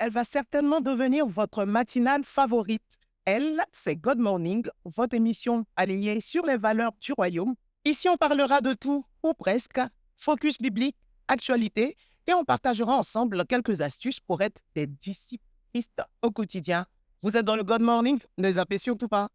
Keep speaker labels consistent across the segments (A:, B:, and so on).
A: Elle va certainement devenir votre matinale favorite. Elle, c'est Good Morning, votre émission alignée sur les valeurs du royaume. Ici, on parlera de tout, ou presque, focus biblique, actualité, et on partagera ensemble quelques astuces pour être des disciples Christ au quotidien. Vous êtes dans le Good Morning? Ne zappez surtout pas.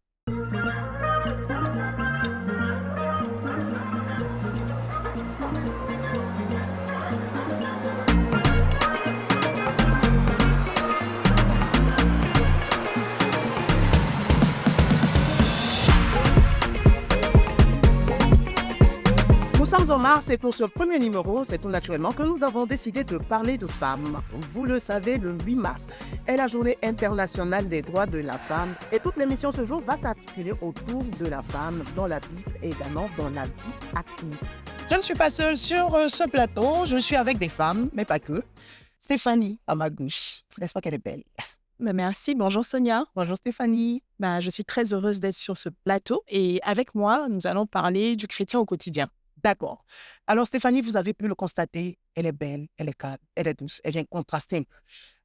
A: Nous sommes en mars et pour ce premier numéro, c'est tout naturellement que nous avons décidé de parler de femmes. Vous le savez, le 8 mars est la journée internationale des droits de la femme et toute l'émission ce jour va s'articuler autour de la femme dans la Bible et également dans la vie active. Je ne suis pas seule sur ce plateau, je suis avec des femmes, mais pas que. Stéphanie à ma gauche, n'est-ce pas qu'elle est belle?
B: Merci, bonjour Sonia.
A: Bonjour Stéphanie.
B: Je suis très heureuse d'être sur ce plateau et avec moi, nous allons parler du chrétien au quotidien.
A: D'accord. Alors Stéphanie, vous avez pu le constater, elle est belle, elle est calme, elle est douce, elle vient contraster un peu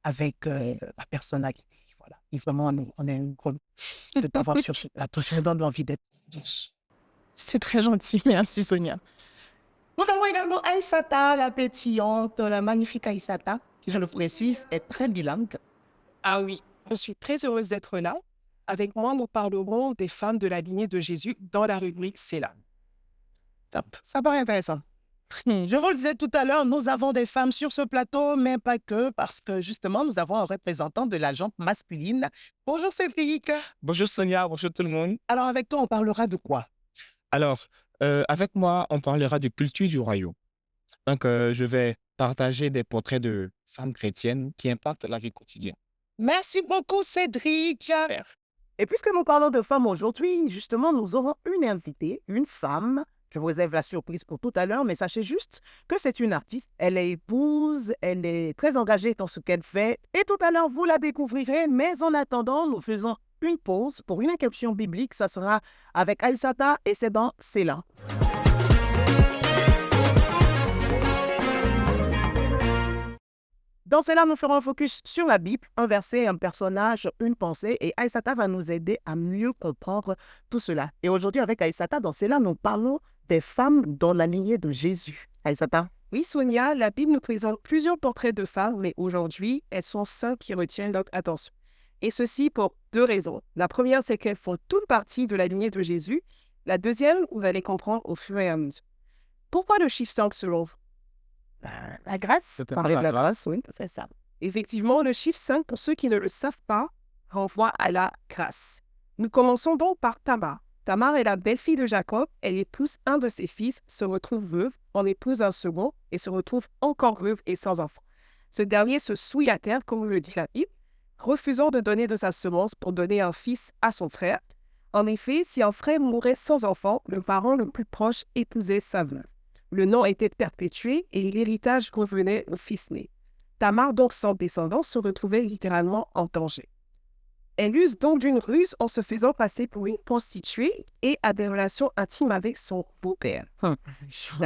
A: avec la personnalité. Voilà. Et vraiment, on est heureux de t'avoir sur ce plateau. Je me donne l'envie d'être douce.
B: C'est très gentil, merci Sonia.
A: Nous avons également Aïssata, la pétillante, la magnifique Aïssata, qui, je le précise, est très bilingue.
C: Ah oui, je suis très heureuse d'être là. Avec moi, nous parlerons des femmes de la lignée de Jésus dans la rubrique C'est là.
A: Top. Ça paraît intéressant. Je vous le disais tout à l'heure, nous avons des femmes sur ce plateau, mais pas que, parce que justement, nous avons un représentant de la gente masculine. Bonjour Cédric.
D: Bonjour Sonia, bonjour tout le monde.
A: Alors avec toi, on parlera de quoi?
D: Alors, avec moi, on parlera de culture du royaume. Donc, je vais partager des portraits de femmes chrétiennes qui impactent la vie quotidienne.
A: Merci beaucoup Cédric. Et puisque nous parlons de femmes aujourd'hui, justement, nous aurons une invitée, une femme. Je vous réserve la surprise pour tout à l'heure, mais sachez juste que c'est une artiste. Elle est épouse, elle est très engagée dans ce qu'elle fait. Et tout à l'heure, vous la découvrirez. Mais en attendant, nous faisons une pause pour une incursion biblique. Ça sera avec Aïssata et c'est dans C'est là. Dans cela, nous ferons un focus sur la Bible, un verset, un personnage, une pensée, et Aïssata va nous aider à mieux comprendre tout cela. Et aujourd'hui, avec Aïssata, dans cela, nous parlons des femmes dans la lignée de Jésus. Aïssata.
C: Oui, Sonia, la Bible nous présente plusieurs portraits de femmes, mais aujourd'hui, elles sont 5 qui retiennent notre attention. Et ceci pour 2 raisons. La première, c'est qu'elles font toute partie de la lignée de Jésus. La deuxième, vous allez comprendre au fur et à mesure. Pourquoi le chiffre 5 selon vous?
A: La grâce. Parler de la grâce, oui, c'est ça.
C: Effectivement, le chiffre 5, pour ceux qui ne le savent pas, renvoie à la grâce. Nous commençons donc par Tamar. Tamar est la belle-fille de Jacob. Elle épouse un de ses fils, se retrouve veuve, en épouse un second et se retrouve encore veuve et sans enfant. Ce dernier se souille à terre, comme le dit la Bible, refusant de donner de sa semence pour donner un fils à son frère. En effet, si un frère mourait sans enfant, le parent le plus proche épousait sa veuve. Le nom était perpétué et l'héritage revenait au fils né. Tamar, donc sans descendance, se retrouvait littéralement en danger. Elle use donc d'une ruse en se faisant passer pour une prostituée et a des relations intimes avec son beau-père. Est-ce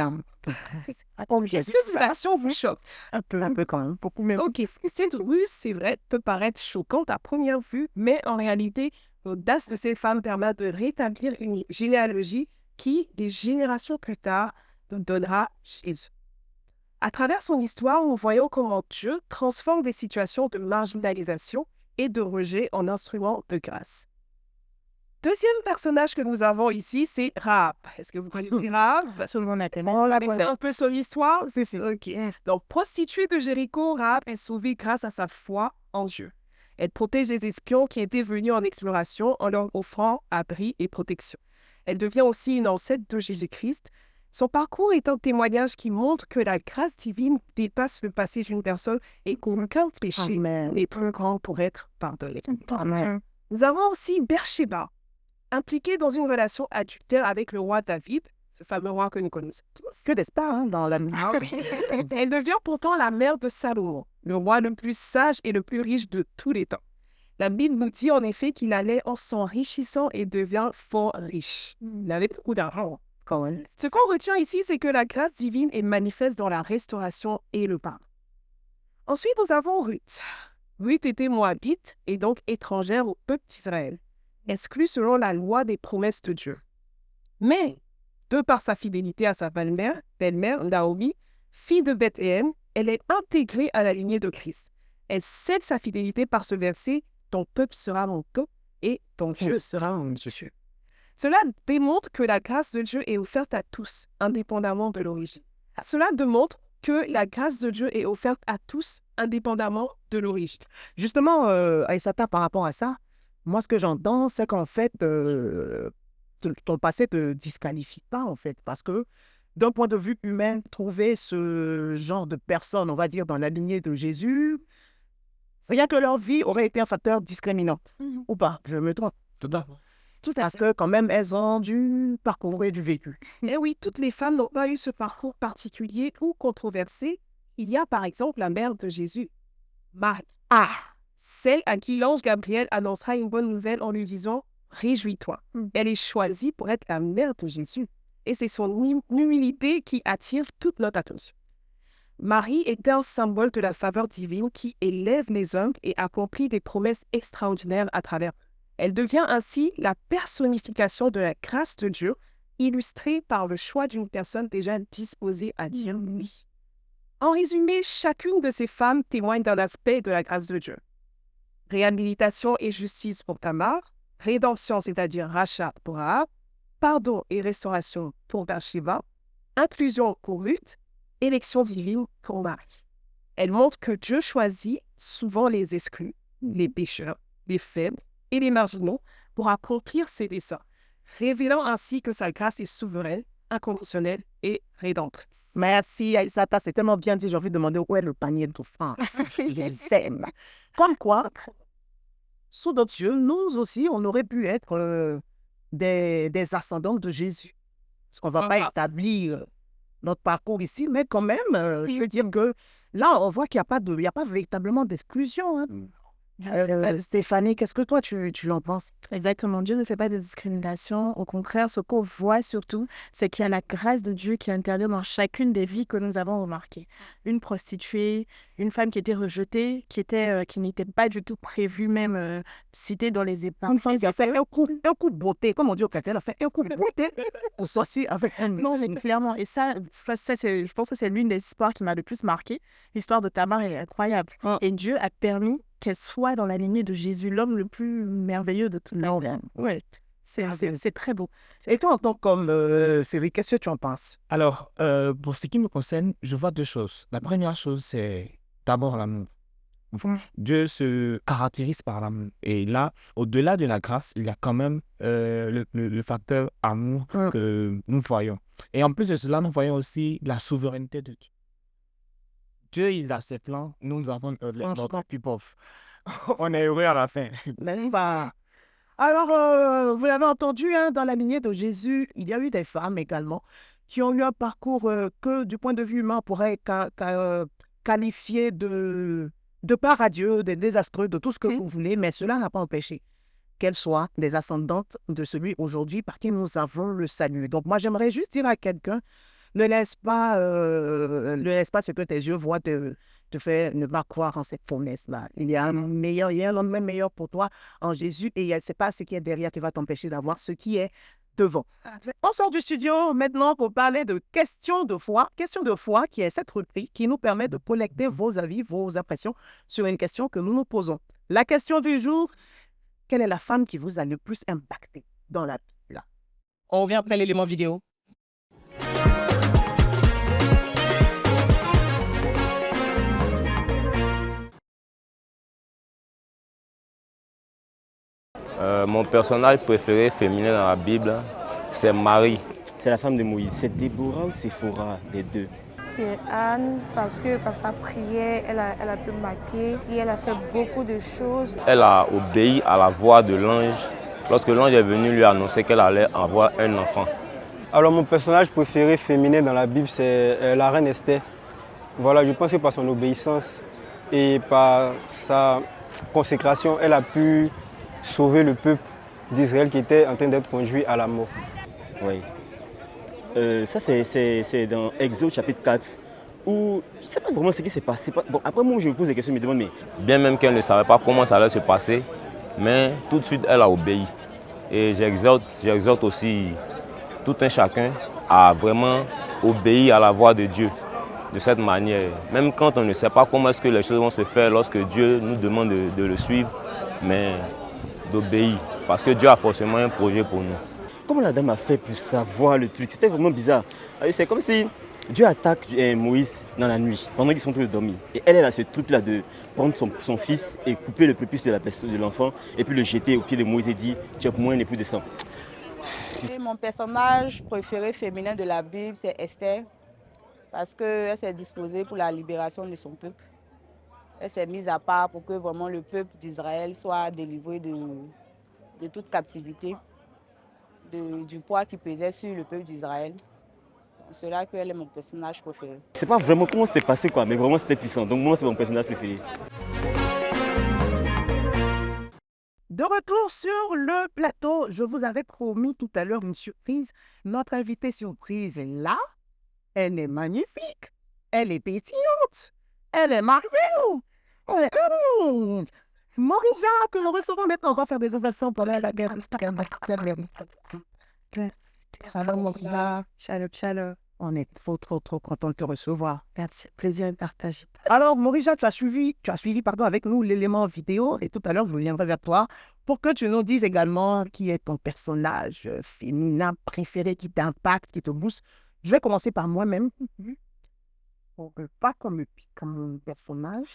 C: que cette action vous choque?
A: Un peu quand même. Beaucoup même.
C: Ok, cette ruse, c'est vrai, peut paraître choquante à première vue, mais en réalité, l'audace de ces femmes permet de rétablir une généalogie qui, des générations plus tard, nous donnera Jésus. À travers son histoire, nous voyons comment Dieu transforme des situations de marginalisation et de rejet en instruments de grâce. Deuxième personnage que nous avons ici, c'est Rahab. Est-ce que vous connaissez Rahab?
B: Absolument,
A: On la
C: C'est
A: connaît.
C: un peu son histoire?
A: Si.
C: Ok. Donc, prostituée de Jéricho, Rahab est sauvée grâce à sa foi en Dieu. Elle protège les espions qui étaient venus en exploration en leur offrant abri et protection. Elle devient aussi une ancêtre de Jésus-Christ. Son parcours est un témoignage qui montre que la grâce divine dépasse le passé d'une personne et qu'aucun péché n'est plus grand pour être pardonné.
A: Amen.
C: Nous avons aussi Bersheba, impliquée dans une relation adultère avec le roi David, ce fameux roi que nous connaissons tous.
A: Que d'espoir hein, dans la
C: Elle devient pourtant la mère de Salomon, le roi le plus sage et le plus riche de tous les temps. La Bible nous dit en effet qu'il allait en s'enrichissant et devient fort riche. Il avait beaucoup d'argent. Ce qu'on retient ici, c'est que la grâce divine est manifeste dans la restauration et le pardon. Ensuite, nous avons Ruth. Ruth était moabite et donc étrangère au peuple d'Israël, exclue selon la loi des promesses de Dieu. Mais, de par sa fidélité à sa belle-mère, Naomi, fille de Bethléem, elle est intégrée à la lignée de Christ. Elle cède sa fidélité par ce verset « Ton peuple sera mon peuple et ton Dieu sera mon Dieu ». Cela démontre que la grâce de Dieu est offerte à tous, indépendamment de l'origine. Cela démontre que la grâce de Dieu est offerte à tous, indépendamment de l'origine.
A: Justement, Aïssata, par rapport à ça, moi, ce que j'entends, c'est qu'en fait, ton passé ne te disqualifie pas, en fait, parce que d'un point de vue humain, trouver ce genre de personnes, on va dire, dans la lignée de Jésus, rien que leur vie aurait été un facteur discriminant, ou pas, je me trompe.
B: Tout à
A: Parce
B: fait.
A: que quand même, elles ont du parcours et du vécu.
C: Et oui, toutes les femmes n'ont pas eu ce parcours particulier ou controversé. Il y a par exemple la mère de Jésus, Marie. Celle à qui l'ange Gabriel annoncera une bonne nouvelle en lui disant « Réjouis-toi ». Elle est choisie pour être la mère de Jésus. Et c'est son humilité qui attire toute notre attention. Marie est un symbole de la faveur divine qui élève les hommes et accomplit des promesses extraordinaires à travers eux. Elle devient ainsi la personnification de la grâce de Dieu, illustrée par le choix d'une personne déjà disposée à dire oui. En résumé, chacune de ces femmes témoigne d'un aspect de la grâce de Dieu. Réhabilitation et justice pour Tamar, rédemption, c'est-à-dire rachat pour Rahab, pardon et restauration pour Bathsheba, inclusion pour Ruth, élection divine pour Marie. Elle montre que Dieu choisit souvent les exclus, les pécheurs, les faibles et les marginaux pour accomplir ses desseins, révélant ainsi que sa grâce est souveraine, inconditionnelle et rédemptrice.
A: Merci, Aïssata, c'est tellement bien dit. J'ai envie de demander où est le panier d'offrandes. Je les aime. Comme quoi, sous d'autres yeux, nous aussi, on aurait pu être des ascendants de Jésus. Parce qu'on ne va pas établir notre parcours ici, mais quand même, je veux dire que là, on voit qu'il n'y a pas véritablement d'exclusion. Hein. Stéphanie, qu'est-ce que toi, tu en penses?
B: Exactement. Dieu ne fait pas de discrimination. Au contraire, ce qu'on voit surtout, c'est qu'il y a la grâce de Dieu qui intervient dans chacune des vies que nous avons remarquées. Une prostituée, une femme qui était rejetée, qui n'était pas du tout prévue, même citée dans les épargnes.
A: Une femme qui a fait un coup de beauté, comme on dit au chrétien, elle a fait un coup de beauté pour sortir avec un
B: Non, mais clairement. Et ça, je pense que c'est l'une des histoires qui m'a le plus marqué. L'histoire de Tamar est incroyable. Et Dieu a permis qu'elle soit dans la lignée de Jésus, l'homme le plus merveilleux de toute la terre. Ouais, c'est très beau.
A: Et toi, en tant qu'homme, Cédric, qu'est-ce que tu en penses?
D: Alors, pour ce qui me concerne, je vois deux choses. La première chose, c'est d'abord l'amour. Dieu se caractérise par l'amour. Et là, au-delà de la grâce, il y a quand même le facteur amour que nous voyons. Et en plus de cela, nous voyons aussi la souveraineté de Dieu. Dieu, il a ses plans. Nous avons notre pipof. On est heureux à la fin.
A: N'est-ce pas? Alors, vous l'avez entendu, hein, dans la lignée de Jésus, il y a eu des femmes également qui ont eu un parcours que, du point de vue humain, on pourrait qualifier de part à Dieu, de désastreux, de tout ce que vous voulez, mais cela n'a pas empêché qu'elles soient des ascendantes de celui aujourd'hui par qui nous avons le salut. Donc, moi, j'aimerais juste dire à quelqu'un, ne laisse pas ce que tes yeux voient te faire ne pas croire en cette promesse-là. Il y a un lendemain meilleur pour toi en Jésus et ce n'est pas ce qui est derrière qui va t'empêcher d'avoir ce qui est devant. On sort du studio maintenant pour parler de questions de foi. Question de foi qui est cette rubrique qui nous permet de collecter vos avis, vos impressions sur une question que nous nous posons. La question du jour, quelle est la femme qui vous a le plus impacté dans la Bible? On revient après l'élément vidéo.
E: Mon personnage préféré féminin dans la Bible, c'est Marie.
F: C'est la femme de Moïse. C'est Déborah ou Séphora, les deux?
G: C'est Anne parce que par sa prière, elle a pu marquer et elle a fait beaucoup de choses.
E: Elle a obéi à la voix de l'ange lorsque l'ange est venu lui annoncer qu'elle allait avoir un enfant.
F: Alors mon personnage préféré féminin dans la Bible, c'est la reine Esther. Voilà, je pense que par son obéissance et par sa consécration, elle a pu sauver le peuple d'Israël qui était en train d'être conduit à la mort.
H: Oui. Ça, c'est dans Exode chapitre 4, ou je ne sais pas vraiment ce qui s'est passé. Bon, après moi, je me pose des questions, je me demande, mais
E: Bien même qu'elle ne savait pas comment ça allait se passer, mais tout de suite, elle a obéi. Et j'exhorte aussi tout un chacun à vraiment obéir à la voix de Dieu de cette manière. Même quand on ne sait pas comment est-ce que les choses vont se faire lorsque Dieu nous demande de le suivre, mais d'obéir. Parce que Dieu a forcément un projet pour nous.
H: comment la dame a fait pour savoir le truc? C'était vraiment bizarre. C'est comme si Dieu attaque Moïse dans la nuit, pendant qu'ils sont en train de dormir. Et elle a ce truc-là de prendre son fils et couper le prépuce de l'enfant et puis le jeter au pied de Moïse et dire, tu es pour moi un époux de sang.
I: Et mon personnage préféré féminin de la Bible, c'est Esther, parce qu'elle s'est disposée pour la libération de son peuple. Elle s'est mise à part pour que vraiment le peuple d'Israël soit délivré de toute captivité, du poids qui pesait sur le peuple d'Israël. C'est là qu'elle est mon personnage préféré.
H: C'est pas vraiment comment c'est passé, quoi, mais vraiment c'était puissant. Donc moi, c'est mon personnage préféré.
A: De retour sur le plateau, je vous avais promis tout à l'heure une surprise. Notre invitée surprise est là. Elle est magnifique. Elle est pétillante. Elle est mariée. Morija, que nous recevons maintenant. On va faire des ovations pendant la guerre. Alors, Morija.
B: Shalom.
A: On est trop content de te recevoir.
B: Merci, plaisir de partager.
A: Alors, Morija, tu as suivi avec nous l'élément vidéo et tout à l'heure, je reviendrai vers toi pour que tu nous dises également qui est ton personnage féminin préféré qui t'impacte, qui te booste. Je vais commencer par moi-même. Pas comme personnage.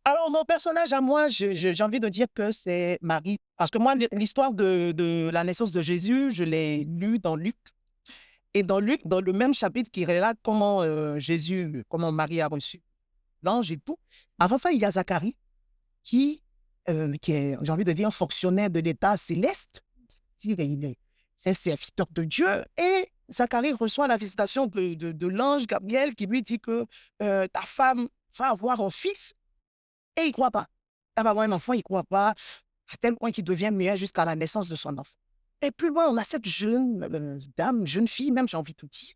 A: Alors, mon personnage à moi, j'ai envie de dire que c'est Marie. Parce que moi, l'histoire de la naissance de Jésus, je l'ai lu dans Luc. Et dans Luc, dans le même chapitre qui relate comment Marie a reçu l'ange et tout. Avant ça, il y a Zacharie qui est, j'ai envie de dire, un fonctionnaire de l'État céleste. C'est un serviteur de Dieu. Et Zacharie reçoit la visitation de l'ange Gabriel qui lui dit que ta femme va avoir un fils et il ne croit pas. Elle va avoir un enfant, il ne croit pas, à tel point qu'il devient muet jusqu'à la naissance de son enfant. Et plus loin, on a cette jeune fille, même j'ai envie de dire,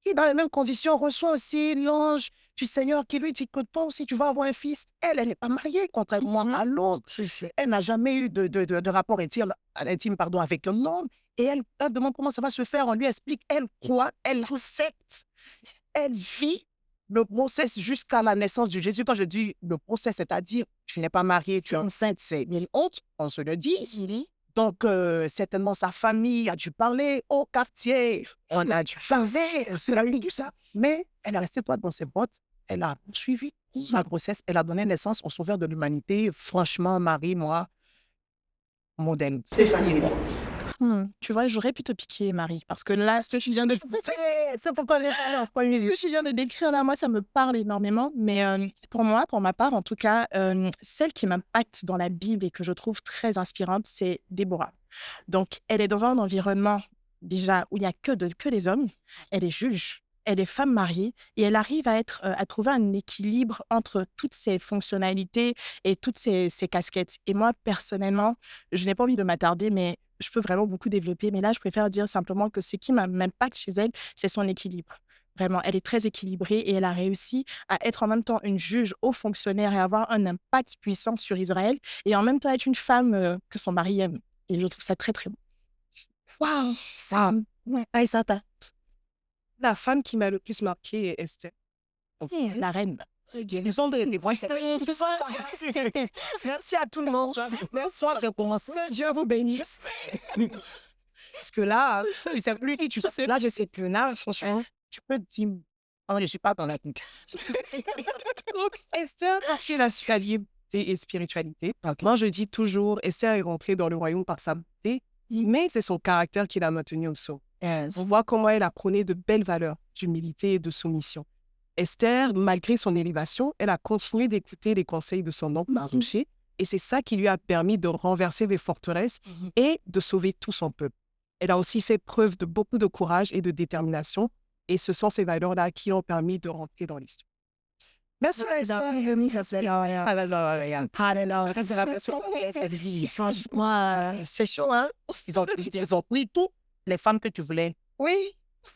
A: qui dans les mêmes conditions reçoit aussi l'ange du Seigneur qui lui dit que toi aussi tu vas avoir un fils. Elle n'est pas mariée, contrairement à l'autre. Elle n'a jamais eu de rapport intime avec un homme. Et elle demande comment ça va se faire. On lui explique, elle croit, elle accepte. Elle vit le process jusqu'à la naissance de Jésus. Quand je dis le process, c'est-à-dire tu n'es pas mariée, tu es enceinte, c'est une honte, on se le dit. Donc, certainement, sa famille a dû parler au quartier. On a dû parler, c'est la tout ça. Mais elle a resté droite dans ses bottes. Elle a suivi ma grossesse. Elle a donné naissance au sauveur de l'humanité. Franchement, Marie, moi, modèle. Stéphanie.
B: Tu vois, j'aurais pu te piquer, Marie, parce que là, ce que tu viens de décrire là, moi, ça me parle énormément. Mais pour moi, pour ma part, en tout cas, celle qui m'impacte dans la Bible et que je trouve très inspirante, c'est Déborah. Donc, elle est dans un environnement déjà où il n'y a que des hommes. Elle est juge. Elle est femme mariée et elle arrive à trouver un équilibre entre toutes ses fonctionnalités et toutes ses casquettes. Et moi, personnellement, je n'ai pas envie de m'attarder, mais je peux vraiment beaucoup développer. Mais là, je préfère dire simplement que ce qui m'impacte chez elle, c'est son équilibre. Vraiment, elle est très équilibrée et elle a réussi à être en même temps une juge haut fonctionnaire et avoir un impact puissant sur Israël et en même temps être une femme que son mari aime. Et je trouve ça très, très beau.
C: Waouh!
B: Aïssata.
C: La femme qui m'a le plus marquée est Esther.
B: La reine.
C: Merci à tout le monde. Merci à réponse. Dieu vous bénisse. Parce que là, je sais plus qui tu sais. Là, je sais plus. Là, franchement,
A: Tu peux te dire, oh, je ne suis pas dans la tête.
C: Esther, parce qu'elle a su allier et spiritualité. Moi, je dis toujours, Esther est rentrée dans le royaume par sa beauté, mais c'est son caractère qui l'a maintenue au sol. On voit comment elle a prôné de belles valeurs d'humilité et de soumission. Esther, malgré son élévation, elle a continué d'écouter les conseils de son oncle Mardochée, et c'est ça qui lui a permis de renverser des forteresses et de sauver tout son peuple. Elle a aussi fait preuve de beaucoup de courage et de détermination, et ce sont ces valeurs-là qui ont permis de rentrer dans l'histoire.
A: Merci, franchement, c'est chaud, hein? Ils ont pris toutes les femmes que tu voulais.
C: Oui,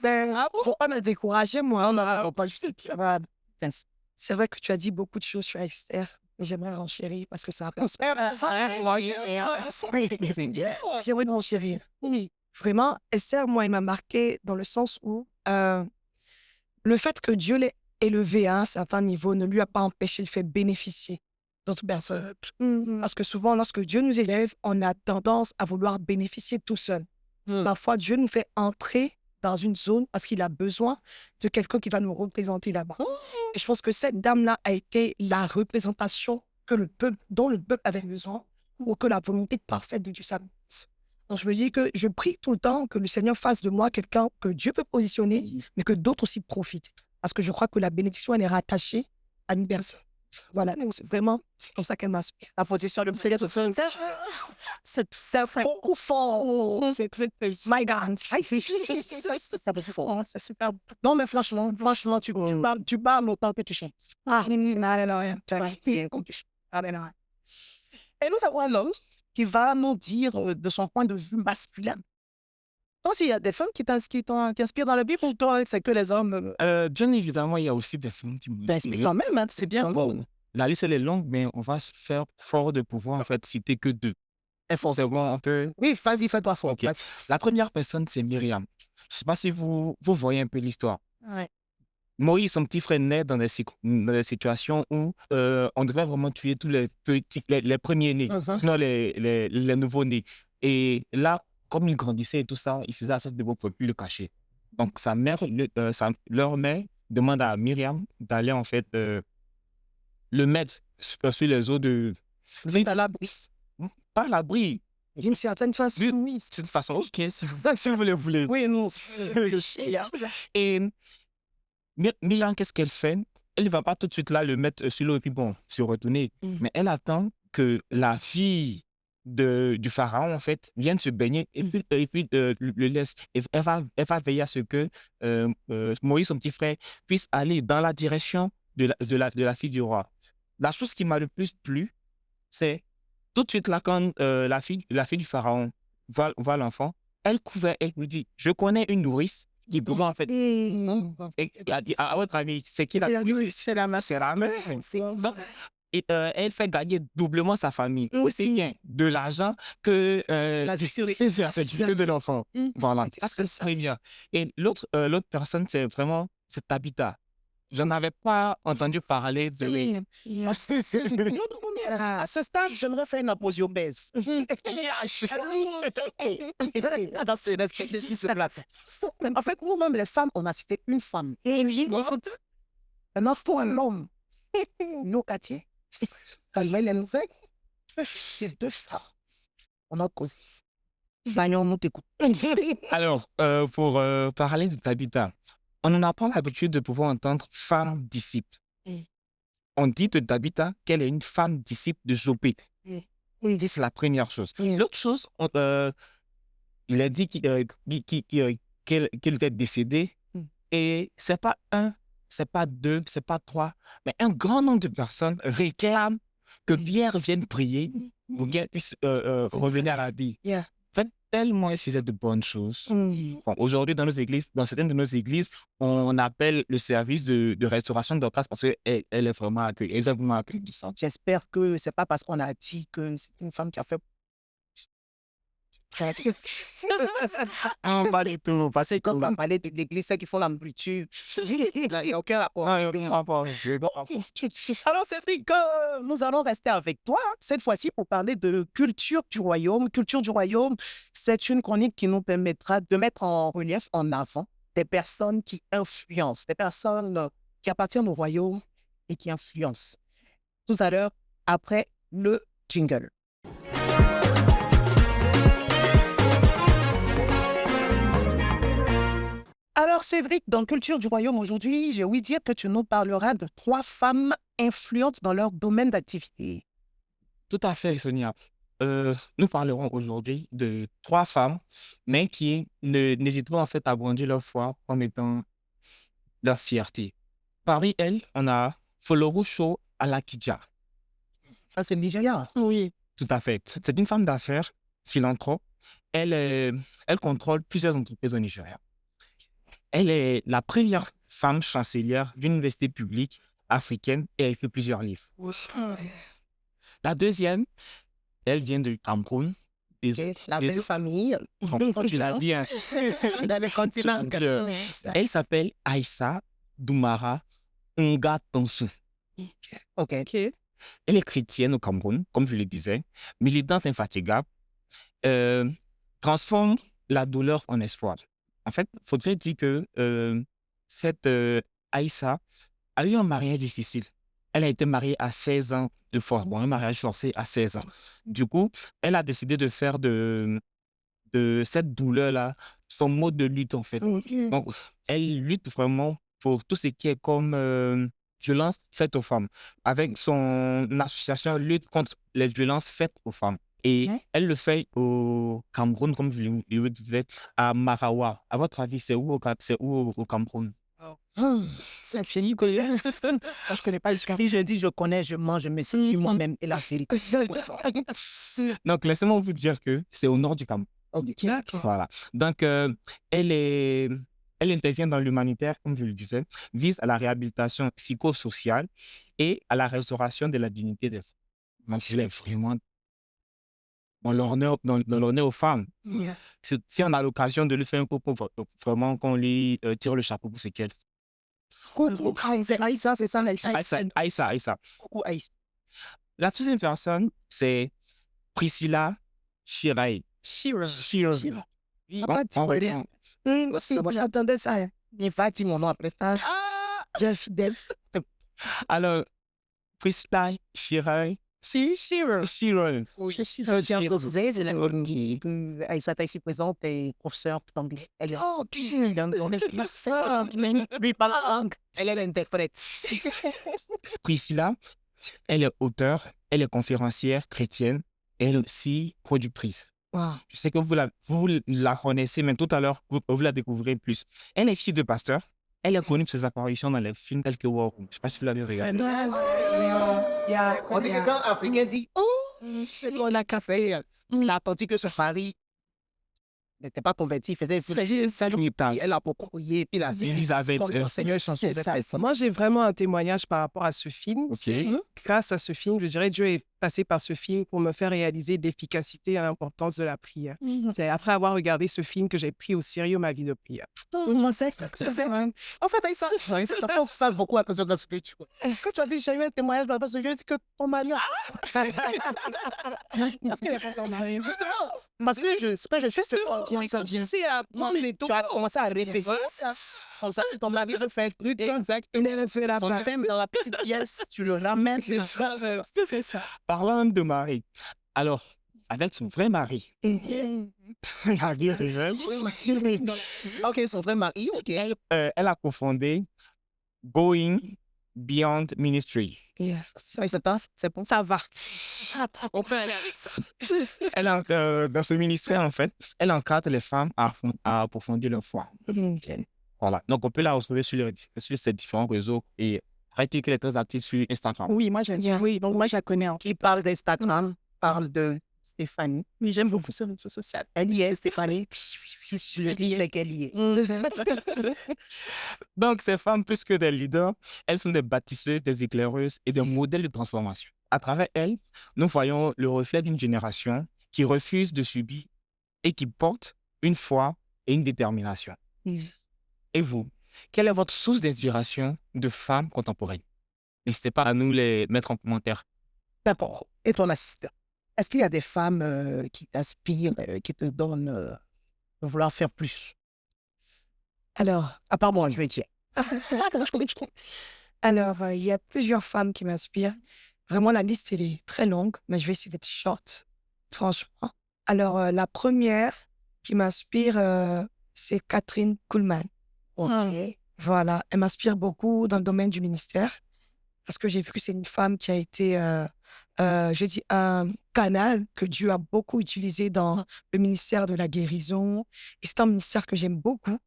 C: il ne faut pas me décourager, moi. On n'a pas juste
J: C'est vrai que tu as dit beaucoup de choses sur Esther, mais j'aimerais renchérir parce que ça a J'aimerais renchérir. Vraiment, Esther, moi, il m'a marqué dans le sens où le fait que Dieu l'ait élevé à un certain niveau ne lui a pas empêché de faire bénéficier d'autres personnes. Parce que souvent, lorsque Dieu nous élève, on a tendance à vouloir bénéficier tout seul. Parfois, Dieu nous fait entrer dans une zone parce qu'il a besoin de quelqu'un qui va nous représenter là-bas. Et je pense que cette dame-là a été la représentation dont le peuple avait besoin pour que la volonté parfaite de Dieu s'accomplisse. Donc, je me dis que je prie tout le temps que le Seigneur fasse de moi quelqu'un que Dieu peut positionner, mais que d'autres aussi profitent. Parce que je crois que la bénédiction, elle est rattachée à une personne. Voilà, donc c'est vraiment comme ça qu'elle m'inspire.
A: La position de Félix, c'est beaucoup fort. C'est très, très...
J: My God.
A: C'est beaucoup fort. C'est super. Non, mais franchement, tu parles autant que tu chantes.
J: Alléluia.
A: Alléluia. Et nous avons un homme qui va nous dire de son point de vue masculin. Toi aussi, il y a des femmes qui t'inspirent dans la Bible ou toi, c'est que les hommes?
D: Bien évidemment, il y a aussi des femmes qui
A: Ben, mais quand même, hein, c'est bien.
D: Bon, la liste elle est longue, mais on va se faire fort de pouvoir en fait citer que 2.
A: Forcément, un peu. Oui, vas-y, fais-toi fort.
D: Ok. La première personne, c'est Myriam. Je ne sais pas si vous voyez un peu l'histoire.
A: Ouais.
D: Moïse, son petit frère, naît dans des situations où on devait vraiment tuer tous les petits, les premiers-nés, sinon les nouveaux-nés. Et là, comme il grandissait et tout ça, il faisait à sorte de ne pouvoir plus le cacher. Donc, leur mère demande à Myriam d'aller en fait le mettre sur les eaux de...
A: C'est à l'abri.
D: Pas à l'abri.
J: D'une certaine façon,
D: oui. C'est une façon, ok, si vous le voulez.
A: Oui, non.
D: Et Myriam, qu'est-ce qu'elle fait? Elle ne va pas tout de suite là le mettre sur l'eau et puis bon, se retourner. Mais elle attend que la fille du pharaon, en fait, vienne se baigner et puis le laisse. Et elle va veiller à ce que Moïse, son petit frère, puisse aller dans la direction de la fille du roi. La chose qui m'a le plus plu, c'est tout de suite là, quand la fille du pharaon voit l'enfant, elle lui dit, je connais une nourrice qui peut en fait... à votre avis, c'est qui la nourrice?
A: C'est la mère.
D: C'est la mère. Et elle fait gagner doublement sa famille. Aussi bien de l'argent que la sécurité de l'enfant. Voilà, ça c'est très bien. Et l'autre personne, c'est Tabitha. Je n'avais pas entendu parler de lui.
A: À ce stade, j'aimerais faire une pause obèse. En fait, nous-mêmes, les femmes, on a cité une femme. Maintenant, pour un homme, nos quartiers, quand il les nouvelles, c'est 2 femmes. On a causé. Bagnon, nous t'écoute.
D: Alors, pour parler de Tabitha, on n'a pas l'habitude de pouvoir entendre femme disciple. On dit de Tabitha qu'elle est une femme disciple de Jopé. C'est la première chose. L'autre chose, il a dit qu'elle était décédée. Et c'est pas 1, c'est pas 2, c'est pas 3, mais un grand nombre de personnes réclament que Pierre vienne prier pour qu'elle puisse revenir à la vie. En fait, tellement elle faisait de bonnes choses. Bon, aujourd'hui, dans certaines de nos églises, on appelle le service de restauration de grâce parce qu'elle est vraiment accueillie. Elle est vraiment accueillie.
A: J'espère que c'est pas parce qu'on a dit que c'est une femme qui a fait...
D: Pas du tout. Parce que
A: quand on va parler de l'église, ceux qui font la nourriture, il n'y a aucun rapport.
D: Non, il n'y a aucun rapport.
A: Alors, Cédric, nous allons rester avec toi cette fois-ci pour parler de culture du royaume. Culture du royaume, c'est une chronique qui nous permettra de mettre en relief, en avant, des personnes qui influencent, des personnes qui appartiennent au royaume et qui influencent. Tout à l'heure, après le jingle. Alors, Cédric, dans Culture du Royaume aujourd'hui, j'ai ouï dire que tu nous parleras de 3 femmes influentes dans leur domaine d'activité.
D: Tout à fait, Sonia. Nous parlerons aujourd'hui de 3 femmes, mais qui n'hésitent pas en fait à brandir leur foi en étant leur fierté. Parmi elles, on a Folorusho Alakija.
A: Ça, c'est le Nigeria.
J: Oui.
D: Tout à fait. C'est une femme d'affaires, philanthrope. Elle contrôle plusieurs entreprises au Nigeria. Elle est la première femme chancelière d'une université publique africaine et elle écrit plusieurs livres. La deuxième, elle vient du Cameroun.
A: La belle famille.
D: Tu l'as dit, hein.
A: Dans le continent.
D: Elle s'appelle Aïssa Doumara Nga Tonsu.
A: OK.
D: Elle est chrétienne au Cameroun, comme je le disais, militante infatigable, transforme la douleur en espoir. En fait, il faudrait dire que cette Aïssa a eu un mariage difficile. Elle a été mariée à 16 ans de force. Bon, un mariage forcé à 16 ans. Du coup, elle a décidé de faire de cette douleur-là son mode de lutte, en fait. Donc, elle lutte vraiment pour tout ce qui est comme violence faite aux femmes. Avec son association lutte contre les violences faites aux femmes. Et elle le fait au Cameroun, comme je le disais, à Marawa. À votre avis, c'est où au Cameroun?
A: C'est fini que je connais pas. Si je dis je connais, je mange, je me situe moi-même et la vérité.
D: Donc, laissez-moi vous dire que c'est au nord du Cameroun. Voilà. Donc, elle intervient dans l'humanitaire, comme je le disais, vise à la réhabilitation psychosociale et à la restauration de la dignité des femmes. Donc, je l'ai vraiment dans l'honneur aux femmes. Si on a l'occasion de lui faire un coucou, vraiment qu'on lui tire le chapeau pour ce qu'elle fait.
A: Coucou, Aïssa, c'est ça,
D: Aïssa.
A: Coucou, Aïssa.
D: La deuxième personne, c'est Priscilla Shirai.
A: Shira. Moi, j'attendais ça. Il va dire mon nom après ça. J'ai fidèle.
D: Alors, Priscilla Shirai. Shirai.
A: Je tiens à préciser, c'est la Aïssa est ici présente et professeure d'anglais. Elle est lui parle langue. Elle est l'interprète.
D: Priscilla, elle est auteure, elle est conférencière chrétienne, elle est aussi productrice.
A: Wow.
D: Je sais que vous la connaissez, mais tout à l'heure, vous la découvrirez plus. Elle est fille de pasteur. Elle est connue pour ses apparitions dans les films tels que War Room. Je ne sais pas si vous l'avez regardé.
A: On dit que quand un Africain dit « Oh, c'est qu'on a café », il a entendu que son mari n'était pas converti, il faisait salut. Elle a beaucoup prié, puis là,
D: Elisabeth.
A: son Seigneur changeait de personne.
C: Moi, j'ai vraiment un témoignage par rapport à ce film. Grâce à ce film, je dirais, Dieu est passé par ce film pour me faire réaliser l'efficacité et l'importance de la prière. C'est après avoir regardé ce film que j'ai pris au sérieux ma vie de prière.
A: En fait, Aïssa, on fait beaucoup attention à ce que tu vois. Quand tu as dit, j'ai eu un témoignage, parce que je dis que ton mari parce que ce que je suis, c'est ça vient. Tu as commencé à réfléchir. Comme ça, si ton mari veut faire un truc, il est fait la femme dans la petite pièce, tu le ramènes.
C: C'est ça.
D: Parlant de mari, alors, avec son vrai mari,
A: Ok, son vrai mari, ok.
D: elle a cofondé Going Beyond Ministry.
A: C'est bon, ça va.
C: On peut aller avec ça.
D: Dans ce ministère, en fait, elle encadre les femmes à approfondir leur foi. Voilà. Donc, on peut la retrouver sur ces différents réseaux et arrêtez qu'elle est très active sur Instagram.
B: Oui, moi, donc moi, je la connais.
A: Qui parle d'Instagram, parle de Stéphanie.
B: Oui, j'aime beaucoup ce réseau social.
A: Elle y est, Stéphanie. Je le dis, c'est qu'elle y est.
D: Donc, ces femmes, plus que des leaders, elles sont des bâtisseuses, des éclaireuses et des modèles de transformation. À travers elles, nous voyons le reflet d'une génération qui refuse de subir et qui porte une foi et une détermination. Et vous, quelle est votre source d'inspiration de femmes contemporaines? N'hésitez pas à nous les mettre en commentaire.
A: D'accord. Et ton assistant? Est-ce qu'il y a des femmes qui t'inspirent, qui te donnent de vouloir faire plus?
J: Alors,
A: à part moi, je vais dire.
J: Alors, il y a plusieurs femmes qui m'inspirent. Vraiment, la liste, elle est très longue, mais je vais essayer d'être short, franchement. Alors, la première qui m'inspire, c'est Catherine Kuhlman. Voilà, elle m'inspire beaucoup dans le domaine du ministère, parce que j'ai vu que c'est une femme qui a été, je dis, un canal que Dieu a beaucoup utilisé dans le ministère de la guérison. Et c'est un ministère que j'aime beaucoup.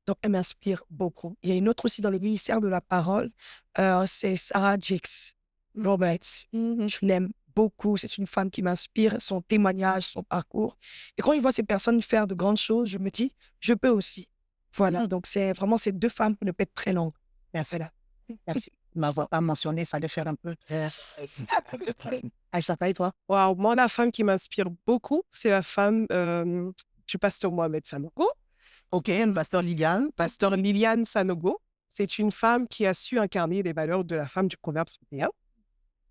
J: Donc, elle m'inspire beaucoup. Il y a une autre aussi dans le ministère de la parole, c'est Sarah Jakes Roberts. Je l'aime beaucoup. C'est une femme qui m'inspire, son témoignage, son parcours. Et quand je vois ces personnes faire de grandes choses, je me dis, je peux aussi. Voilà, donc c'est vraiment ces deux femmes qui ne peuvent être très longues.
A: Merci. Merci. ne m'avoir pas mentionné, ça allait faire un peu. Aïcha, et toi?
C: Waouh, moi, la femme qui m'inspire beaucoup, c'est la femme du pasteur Mohamed Sanogo.
A: Ok, pasteur Liliane.
C: Pasteur Liliane Sanogo. C'est une femme qui a su incarner les valeurs de la femme du Proverbe 31.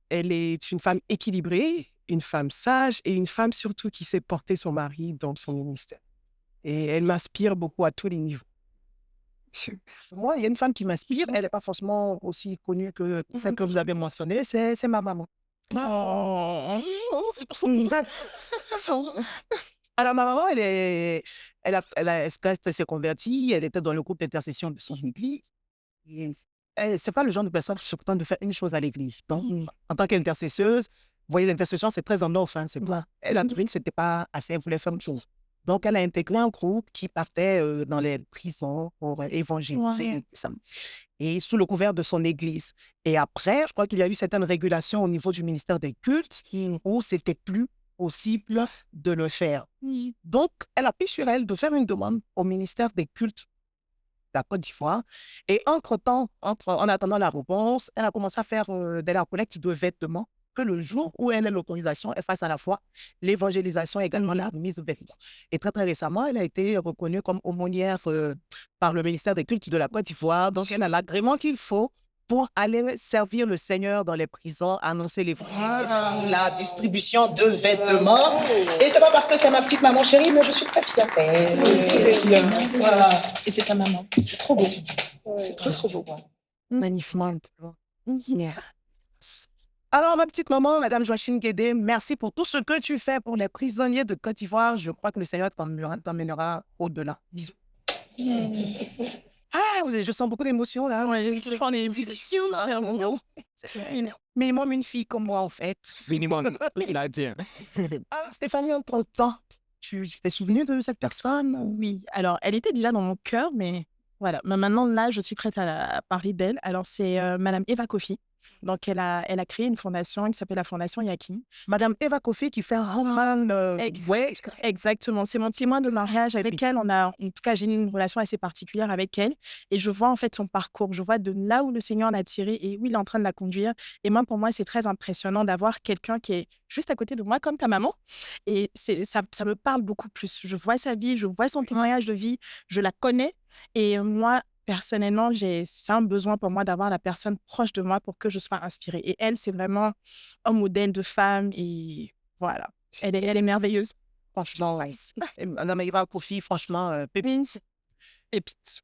C: Elle est une femme équilibrée, une femme sage et une femme surtout qui sait porter son mari dans son ministère. Et elle m'inspire beaucoup à tous les niveaux.
A: Moi, il y a une femme qui m'inspire. Elle n'est pas forcément aussi connue que celle que vous avez mentionnée. C'est ma maman. Oh, c'est trop mignon. Alors, ma maman, elle s'est convertie. Elle était dans le groupe d'intercession de son église. C'est pas le genre de personne qui se contente de faire une chose à l'église. Donc, en tant qu'intercesseuse, vous voyez, l'intercession, c'est très en off. Hein, elle a trouvé que c'était pas assez. Elle voulait faire autre chose. Donc, elle a intégré un groupe qui partait dans les prisons pour évangéliser. Tout ça. Et sous le couvert de son église. Et après, je crois qu'il y a eu certaines régulations au niveau du ministère des cultes où c'était plus possible de le faire. Donc, elle a pris sur elle de faire une demande au ministère des cultes de la Côte d'Ivoire. Et entre-temps, en attendant la réponse, elle a commencé à faire de la collecte de vêtements que le jour où elle a l'autorisation, elle fasse à la fois l'évangélisation et également la remise de vêtements. Et très, très récemment, elle a été reconnue comme aumônière par le ministère des cultes de la Côte d'Ivoire. Donc, elle a l'agrément qu'il faut pour aller servir le Seigneur dans les prisons, annoncer l'évangile, la distribution de vêtements. Et c'est pas parce que c'est ma petite maman chérie, mais je suis très fière d'elle. Voilà.
B: Et c'est ta maman. C'est trop beau. C'est trop, trop beau.
J: Magnifique.
A: Alors, ma petite maman, Madame Joachim Guédé, merci pour tout ce que tu fais pour les prisonniers de Côte d'Ivoire. Je crois que le Seigneur t'emmènera au-delà. Bisous. Ah, je sens beaucoup d'émotions là. Je prends des émotions là. Minimum une fille comme moi, en fait.
D: Minimum. Il a dit.
A: Ah, Stéphanie, entre-temps, tu t'es souvenue de cette personne?
B: Oui, alors elle était déjà dans mon cœur, mais voilà. Mais maintenant, là, je suis prête à parler d'elle. Alors, c'est Madame Eva Kofi. Donc, elle a créé une fondation qui s'appelle la Fondation Yakin.
A: Madame Eva Kofi qui fait un roman.
B: Exactement. C'est mon témoin de mariage avec elle. En tout cas, j'ai une relation assez particulière avec elle. Et je vois en fait son parcours. Je vois de là où le Seigneur l'a tirée et où il est en train de la conduire. Et moi, pour moi, c'est très impressionnant d'avoir quelqu'un qui est juste à côté de moi, comme ta maman. Et ça me parle beaucoup plus. Je vois sa vie, je vois son témoignage de vie, je la connais. Et moi, personnellement, c'est un besoin pour moi d'avoir la personne proche de moi pour que je sois inspirée. Et elle, c'est vraiment un modèle de femme et voilà. Elle est merveilleuse.
A: Franchement, nice. Madame Eva Kofi, franchement, pépite.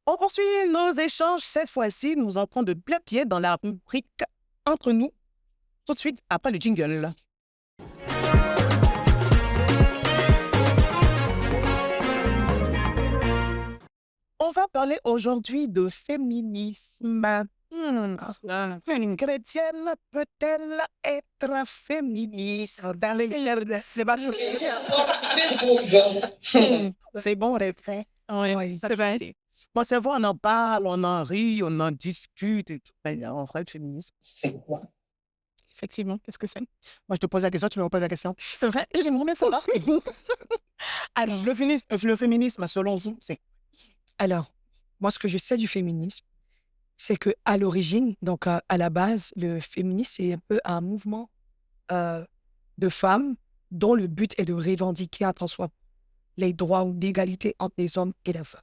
A: On poursuit nos échanges. Cette fois-ci, nous entrons de plein pied dans la rubrique Entre nous, tout de suite après le jingle. On va parler aujourd'hui de féminisme. Une chrétienne peut-elle être féministe? C'est bon, refait.
B: Oui, c'est vrai.
A: Bon, c'est vrai, on en parle, on en rit, on en discute et tout. Mais en vrai, le féminisme, c'est quoi?
B: Effectivement, qu'est-ce que c'est?
A: Moi, je te pose la question, tu me reposes la question.
B: C'est vrai, j'aimerais bien savoir.
A: Alors, le féminisme, selon vous, c'est...
J: Alors, moi, ce que je sais du féminisme, c'est qu'à l'origine, donc à la base, le féminisme, c'est un peu un mouvement de femmes dont le but est de revendiquer en soi les droits ou l'égalité entre les hommes et les femmes.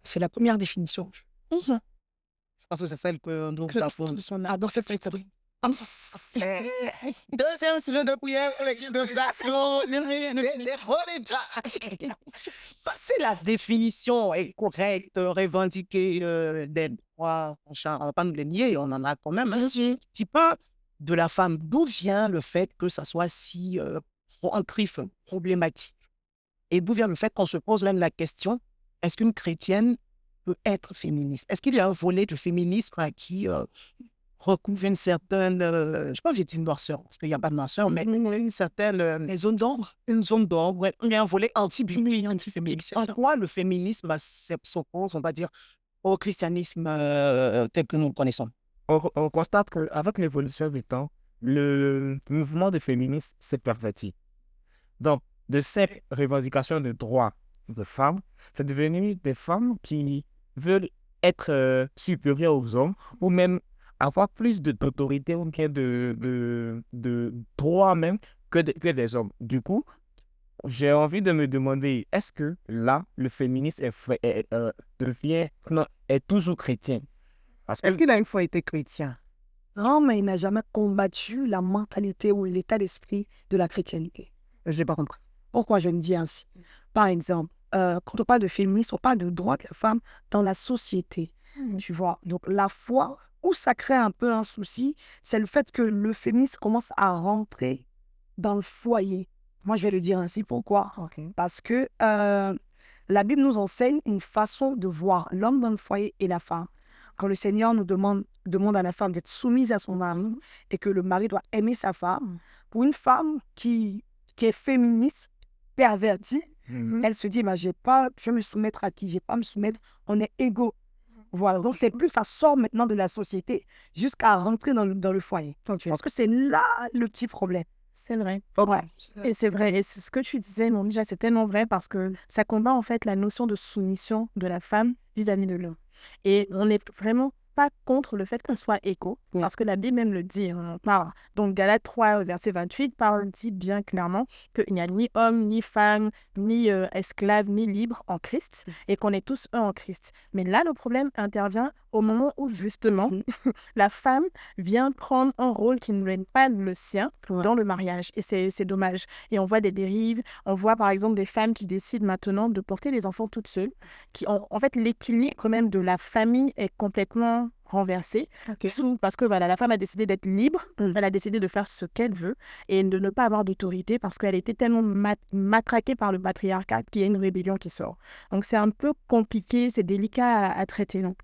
J: C'est la première définition.
A: Je pense que c'est celle que nous avons.
J: Dans cette théorie.
A: Deuxième sujet de prière pour l'exploitation. C'est la définition est correcte, revendiquer des droits, on ne va pas nous les nier, on en a quand même un petit peu de la femme. D'où vient le fait que ça soit si problématique? Et d'où vient le fait qu'on se pose même la question, est-ce qu'une chrétienne peut être féministe? Est-ce qu'il y a un volet de féminisme qui recouvre une certaine, je n'ai pas envie de dire noirceur, parce qu'il n'y a pas de noirceur, mais une certaine zone d'ombre. Une zone d'ombre, ouais. Il y a un volet anti-biblique, anti-féministe. En quoi le féminisme s'oppose, on va dire, au christianisme tel que nous le connaissons?
D: On constate qu'avec l'évolution du temps, le mouvement de féminisme s'est perverti. Donc, de cette revendication de droits de femmes, c'est devenu des femmes qui veulent être supérieures aux hommes ou même avoir plus d'autorité ou bien de droit même que des hommes. Du coup, j'ai envie de me demander, est-ce que là, le féminisme est toujours chrétien? Parce que
A: Est-ce qu'il a une fois été chrétien?
J: Non, mais il n'a jamais combattu la mentalité ou l'état d'esprit de la chrétienté.
A: J'ai pas compris.
J: Pourquoi je le dis ainsi? Par exemple, quand on parle de féminisme, on parle de droit de la femme dans la société. Tu vois, donc la foi, où ça crée un peu un souci, c'est le fait que le féminisme commence à rentrer dans le foyer. Moi, je vais le dire ainsi. Pourquoi? Parce que la Bible nous enseigne une façon de voir l'homme dans le foyer et la femme. Quand le Seigneur nous demande à la femme d'être soumise à son mari et que le mari doit aimer sa femme, pour une femme qui est féministe, pervertie, elle se dit, je vais me soumettre à qui? Je vais pas me soumettre, on est égaux. Voilà, donc c'est plus, ça sort maintenant de la société jusqu'à rentrer dans le foyer. Je pense que c'est là le petit problème.
B: C'est vrai.
J: Ouais.
B: Et c'est vrai. Et c'est ce que tu disais, mon déjà, c'est tellement vrai parce que ça combat en fait la notion de soumission de la femme vis-à-vis de l'homme. Et on n'est vraiment pas contre le fait qu'on soit égaux, parce que la Bible même le dit. Donc Galates 3, verset 28, dit bien clairement qu'il n'y a ni homme, ni femme, ni esclave, ni libre en Christ, et qu'on est tous un en Christ. Mais là, le problème intervient au moment où, justement, la femme vient prendre un rôle qui n'est pas le sien dans le mariage. Et c'est dommage. Et on voit des dérives. On voit, par exemple, des femmes qui décident maintenant de porter les enfants toutes seules. En fait, l'équilibre même de la famille est complètement renversé. Parce que voilà, la femme a décidé d'être libre. Elle a décidé de faire ce qu'elle veut et de ne pas avoir d'autorité parce qu'elle était tellement matraquée par le patriarcat qu'il y a une rébellion qui sort. Donc, c'est un peu compliqué. C'est délicat à traiter. Donc.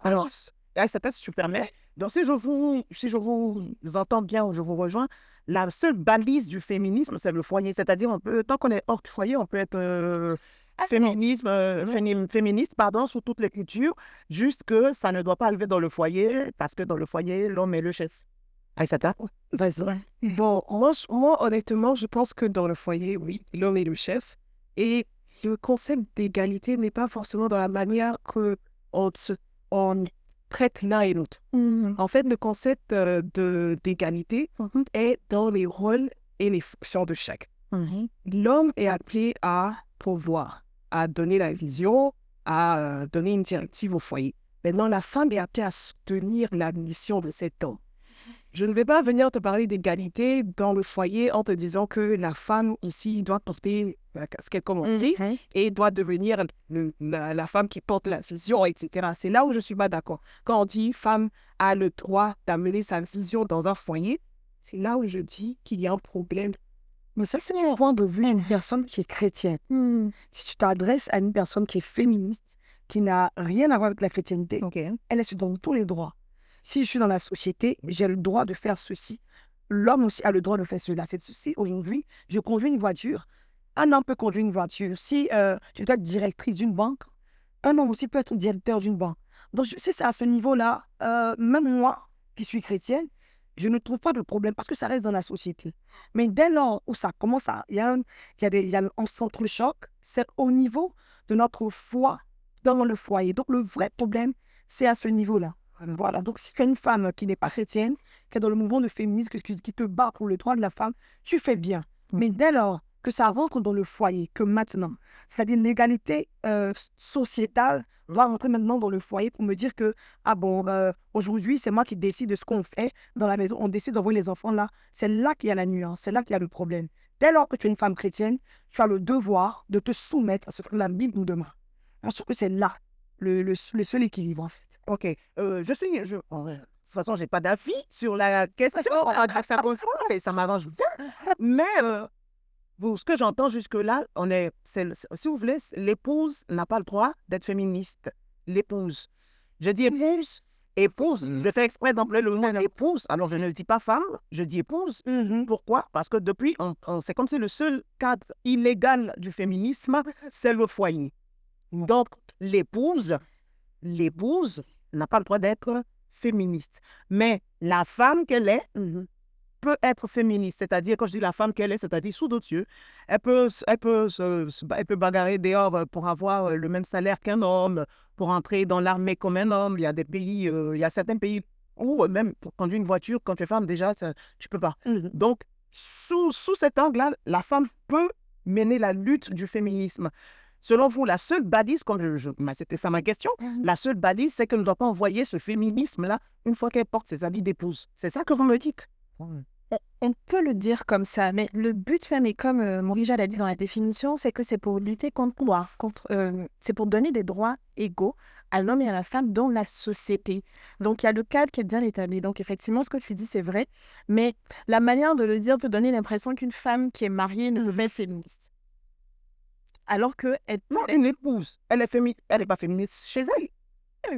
A: Alors, Aïssata, si tu permets, donc si je vous entends bien ou je vous rejoins, la seule balise du féminisme, c'est le foyer. C'est-à-dire, tant qu'on est hors du foyer, on peut être féministe, sous toutes les cultures, juste que ça ne doit pas arriver dans le foyer, parce que dans le foyer, l'homme est le chef. Aïssata?
C: Vas-y. Bon, moi, honnêtement, je pense que dans le foyer, oui, l'homme est le chef. Et le concept d'égalité n'est pas forcément dans la manière qu'on traite l'un et l'autre. En fait, le concept d'égalité est dans les rôles et les fonctions de chacun. L'homme est appelé à pouvoir, à donner la vision, à donner une directive au foyer. Maintenant, la femme est appelée à soutenir la mission de cet homme. Je ne vais pas venir te parler d'égalité dans le foyer en te disant que la femme ici doit porter la casquette, comme on dit, et doit devenir la femme qui porte la vision, etc. C'est là où je ne suis pas d'accord. Quand on dit femme a le droit d'amener sa vision dans un foyer, c'est là où je dis qu'il y a un problème.
J: Mais ça, c'est un point de vue d'une personne qui est chrétienne. Si tu t'adresses à une personne qui est féministe, qui n'a rien à voir avec la chrétienté, elle se donne tous les droits. Si je suis dans la société, j'ai le droit de faire ceci. L'homme aussi a le droit de faire cela. C'est ceci. Aujourd'hui, je conduis une voiture. Un homme peut conduire une voiture. Si tu dois être directrice d'une banque, un homme aussi peut être directeur d'une banque. Donc, si c'est à ce niveau-là, même moi, qui suis chrétienne, je ne trouve pas de problème parce que ça reste dans la société. Mais dès lors où ça commence à... Il y a un centre-choc, c'est au niveau de notre foi dans le foyer. Donc, le vrai problème, c'est à ce niveau-là. Voilà, donc si tu es une femme qui n'est pas chrétienne, qui est dans le mouvement de féminisme, qui te bat pour le droit de la femme, tu fais bien. Mais dès lors que ça rentre dans le foyer, que maintenant, c'est-à-dire l'égalité sociétale doit rentrer maintenant dans le foyer pour me dire que, aujourd'hui, c'est moi qui décide de ce qu'on fait dans la maison, on décide d'envoyer les enfants là, c'est là qu'il y a la nuance, c'est là qu'il y a le problème. Dès lors que tu es une femme chrétienne, tu as le devoir de te soumettre à ce que la Bible nous demande. Je trouve que c'est là le seul équilibre, en fait.
A: Ok. De toute façon, je n'ai pas d'avis sur la question. Ça comme ça, et ça m'arrange bien. Mais ce que j'entends jusque-là, si vous voulez, l'épouse n'a pas le droit d'être féministe. L'épouse. Je dis épouse. Je fais exprès d'employer le mot épouse. Alors, je ne dis pas femme, je dis épouse. Pourquoi? Parce que depuis, c'est comme si le seul cadre illégal du féminisme, c'est le foyer. Donc, l'épouse n'a pas le droit d'être féministe. Mais la femme qu'elle est peut être féministe. C'est-à-dire, quand je dis la femme qu'elle est, c'est-à-dire sous d'autres cieux, elle peut bagarrer dehors pour avoir le même salaire qu'un homme, pour entrer dans l'armée comme un homme. Il y a certains pays ou même pour conduire une voiture, quand tu es femme, déjà, tu peux pas. Donc, sous cet angle-là, la femme peut mener la lutte du féminisme. Selon vous, la seule balise, comme c'était ça ma question, la seule balise, c'est qu'elle ne doit pas envoyer ce féminisme-là une fois qu'elle porte ses habits d'épouse. C'est ça que vous me dites?
B: On peut le dire comme ça, mais le but même, et comme Morija l'a dit dans la définition, c'est que c'est pour lutter contre quoi? C'est pour donner des droits égaux à l'homme et à la femme dans la société. Donc, il y a le cadre qui est bien établi. Donc, effectivement, ce que tu dis, c'est vrai, mais la manière de le dire peut donner l'impression qu'une femme qui est mariée ne peut pas être féministe. Alors que...
A: Non, une épouse, elle est pas féministe chez elle.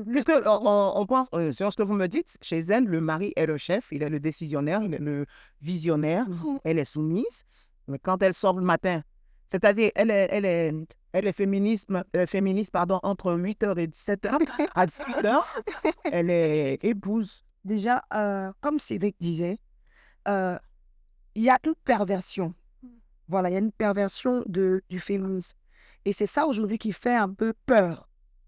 A: Puisque on pense, sur ce que vous me dites, chez elle, le mari est le chef, il est le décisionnaire, il est le visionnaire, elle est soumise. Mais quand elle sort le matin, c'est-à-dire elle est féministe pardon, entre 8h et 17h, à 18h, elle est épouse.
J: Déjà, comme Cédric disait, il y a une perversion. Voilà, il y a une perversion du féminisme. Et c'est ça aujourd'hui qui fait un peu peur.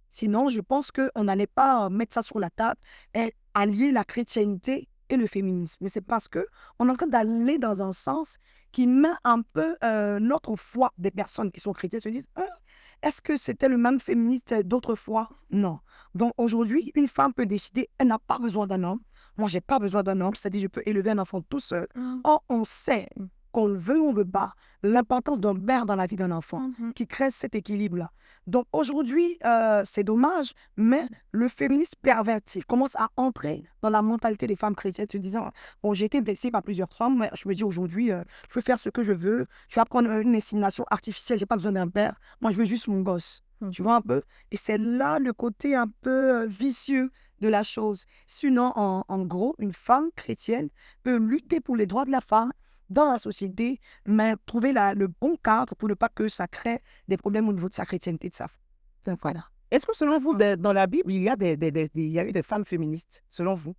J: Sinon, je pense qu'on n'allait pas mettre ça sur la table et allier la chrétienté et le féminisme. Mais c'est parce qu'on est en train d'aller dans un sens qui met un peu notre foi des personnes qui sont chrétiennes se disent est-ce que c'était le même féministe d'autrefois? Non. Donc aujourd'hui, une femme peut décider, elle n'a pas besoin d'un homme. Moi, je n'ai pas besoin d'un homme, c'est-à-dire je peux élever un enfant tout seul. Or, on sait qu'on le veut ou on ne veut pas, l'importance d'un père dans la vie d'un enfant qui crée cet équilibre-là. Donc aujourd'hui, c'est dommage, mais le féminisme perverti commence à entrer dans la mentalité des femmes chrétiennes, se disant, bon, j'ai été blessée par plusieurs femmes, mais je me dis aujourd'hui, je peux faire ce que je veux, je vais apprendre une insémination artificielle, je n'ai pas besoin d'un père, moi je veux juste mon gosse. Tu vois un peu? Et c'est là le côté un peu vicieux de la chose. Sinon, en gros, une femme chrétienne peut lutter pour les droits de la femme dans la société, mais trouver le bon cadre pour ne pas que ça crée des problèmes au niveau de sa chrétienté de sa femme. Donc voilà.
A: Est-ce que selon vous, dans la Bible, il y a eu des femmes féministes, selon vous?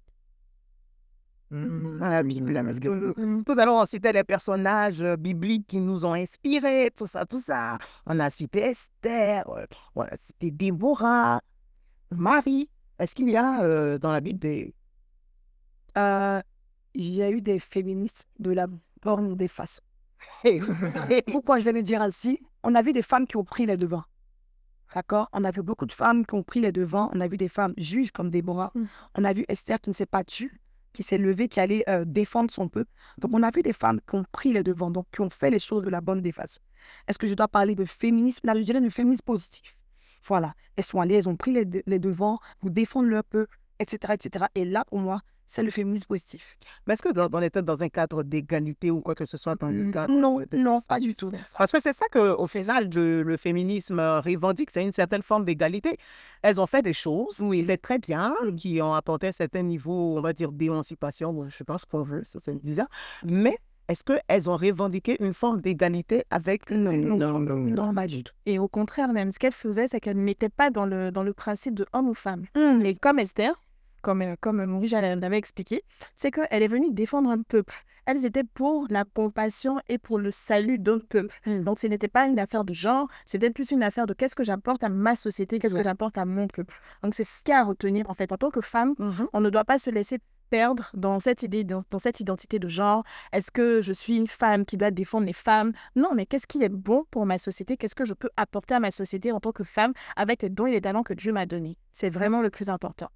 A: Dans la Bible, parce que tout à l'heure, on citait les personnages bibliques qui nous ont inspirés, tout ça, tout ça. On a cité Esther, on a cité Déborah, Marie. Est-ce qu'il y a dans la Bible des...
J: Il y a eu des féministes de la borne des façons. Pourquoi je vais le dire ainsi? On a vu des femmes qui ont pris les devants. D'accord? On a vu beaucoup de femmes qui ont pris les devants. On a vu des femmes juges comme Déborah. On a vu Esther qui ne s'est pas tue, qui s'est levée, qui allait défendre son peuple. Donc, on a vu des femmes qui ont pris les devants, donc qui ont fait les choses de la bonne des façons. Est-ce que je dois parler de féminisme? Là, je dirais du féminisme positif. Voilà. Elles sont allées, elles ont pris les devants pour défendre leur peuple, etc., etc. Et là, pour moi, c'est le féminisme positif.
A: Mais est-ce que on est dans un cadre d'égalité ou quoi que ce soit dans le cadre...
J: Non, pas du tout.
A: Parce que c'est ça qu'au final, le féminisme revendique, c'est une certaine forme d'égalité. Elles ont fait des choses, mais très bien, qui ont apporté un certain niveau, on va dire, d'émancipation, je ne sais pas ce qu'on veut, ça c'est bizarre, mais est-ce qu'elles ont revendiqué une forme d'égalité avec...
J: Non, pas du tout.
B: Et au contraire même, ce qu'elles faisaient, c'est qu'elles ne mettaient pas dans le principe de homme ou femme. Et comme Esther, comme Morija l'avait expliqué, c'est qu'elle est venue défendre un peuple. Elles étaient pour la compassion et pour le salut d'un peuple. Donc, ce n'était pas une affaire de genre, c'était plus une affaire de qu'est-ce que j'apporte à ma société, qu'est-ce que j'apporte à mon peuple. Donc, c'est ce qu'il y a à retenir, en fait. En tant que femme, on ne doit pas se laisser perdre dans cette idée, dans cette identité de genre. Est-ce que je suis une femme qui doit défendre les femmes? Non, mais qu'est-ce qui est bon pour ma société? Qu'est-ce que je peux apporter à ma société en tant que femme avec les dons et les talents que Dieu m'a donnés? C'est vraiment le plus important.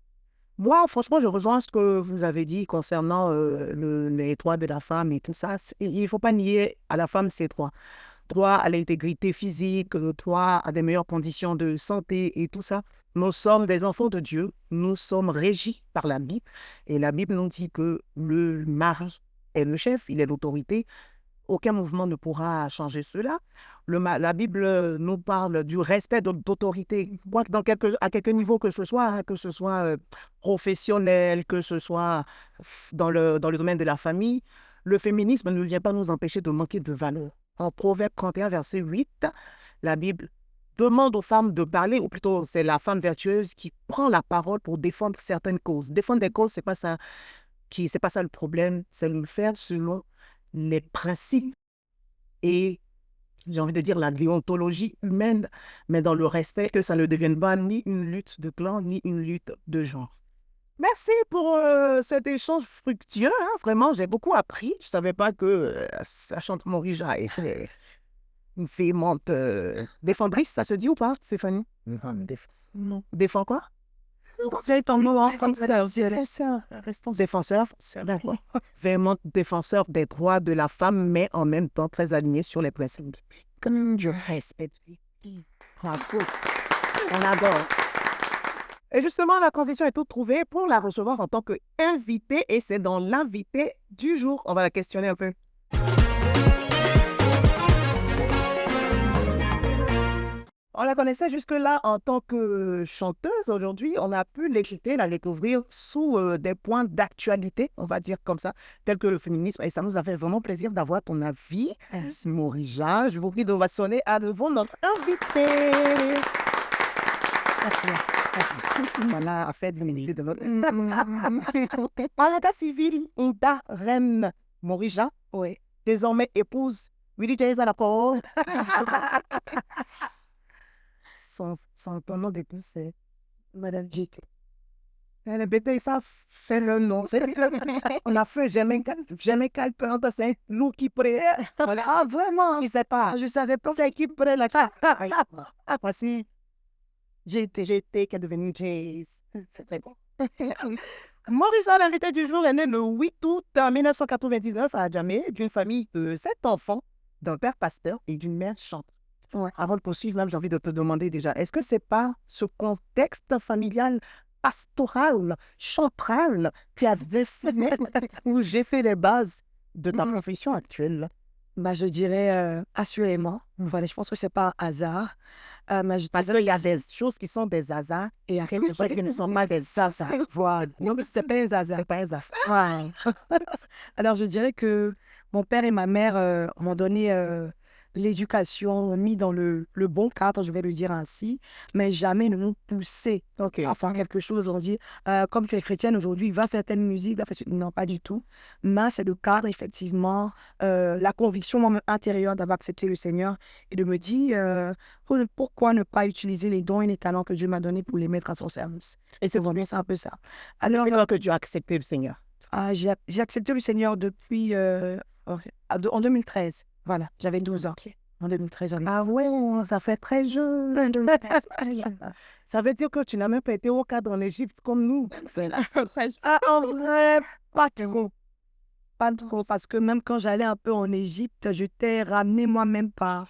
A: Moi, franchement, je rejoins ce que vous avez dit concernant les droits de la femme et tout ça. Il ne faut pas nier à la femme ses droits. Droit à l'intégrité physique, droit à des meilleures conditions de santé et tout ça. Nous sommes des enfants de Dieu. Nous sommes régis par la Bible. Et la Bible nous dit que le mari est le chef, il est l'autorité. Aucun mouvement ne pourra changer cela. La Bible nous parle du respect d'autorité, à quelque niveau que ce soit, professionnel, que ce soit dans le domaine de la famille. Le féminisme ne vient pas nous empêcher de manquer de valeur. En Proverbe 31, verset 8, la Bible demande aux femmes de parler, ou plutôt c'est la femme vertueuse qui prend la parole pour défendre certaines causes. Défendre des causes, c'est pas ça le problème, c'est le faire selon les principes et, j'ai envie de dire, la déontologie humaine, mais dans le respect, que ça ne devienne pas ni une lutte de clan, ni une lutte de genre. Merci pour cet échange fructueux. Hein. Vraiment, j'ai beaucoup appris. Je ne savais pas que sa chante Morija était une véhémente défendrice. Ça se dit ou pas, Stéphanie?
B: Non.
A: Défend quoi?
B: C'est ton mot, hein, comme ça.
A: Défenseur. D'accord. Véhémente défenseur des droits de la femme, mais en même temps très aligné sur les principes comme du respect. Bravo. On adore. Et justement, la transition est toute trouvée pour la recevoir en tant qu'invitée, et c'est dans l'invité du jour. On va la questionner un peu. On la connaissait jusque-là en tant que chanteuse. Aujourd'hui, on a pu l'écouter, la découvrir sous des points d'actualité, on va dire comme ça, tels que le féminisme. Et ça nous a fait vraiment plaisir d'avoir ton avis. Morija, je vous prie d'ovationner à nouveau notre invité. Merci. Voilà, a fait de l'humilité de notre... En l'état civil, Inta Reine Morija,
J: Oui.
A: désormais épouse Willie Jays à la porte. Son nom d'épouse, c'est Madame JT. Les bêtises, ça fait le nom. On a fait jamais quelqu'un, c'est un loup qui prête.
J: Ah, vraiment?
A: Je ne sais pas.
J: Je savais pas.
A: C'est qui prête la carte. Voici JT qui est devenu Jays. C'est très bon. Morija, l'invité du jour, est né le 8 août 1999 à Adjamé, d'une famille de 7 enfants, d'un père pasteur et d'une mère chanteuse.
J: Ouais.
A: Avant de poursuivre, même, j'ai envie de te demander déjà, est-ce que c'est pas ce contexte familial, pastoral, chantral qui a dessiné ou j'ai fait les bases de ta profession actuelle?
J: Bah, je dirais assurément. Voilà, je pense que c'est pas un hasard. Mais je
A: Parce
J: dirais
A: qu'il y a
J: que
A: des choses qui sont des hasards
J: et
A: et quelque chose qui ne sont pas des hasards.
J: voilà. Non, mais c'est pas un hasard.
A: C'est pas un hasard.
J: Ouais. Alors, je dirais que mon père et ma mère m'ont donné l'éducation, mis dans le bon cadre, je vais le dire ainsi, mais jamais ne m'ont poussé
A: Ok.
J: à faire quelque chose. On dit, comme tu es chrétienne aujourd'hui, va faire telle musique, va faire... Non, pas du tout. Mais c'est le cadre, effectivement, la conviction moi-même intérieure d'avoir accepté le Seigneur et de me dire, pourquoi ne pas utiliser les dons et les talents que Dieu m'a donnés pour les mettre à son service. Et c'est vraiment un peu ça. Alors,
A: Depuis que tu as accepté le Seigneur.
J: j'ai accepté le Seigneur depuis en 2013. Voilà, j'avais 12 ans. En 2013, j'en ai
A: Ah ouais, ça fait très jeune. Ça veut dire que tu n'as même pas été au cadre en Égypte comme nous.
J: Ah, en vrai, pas trop. Pas trop, parce que même quand j'allais un peu en Égypte, je t'ai ramené moi-même par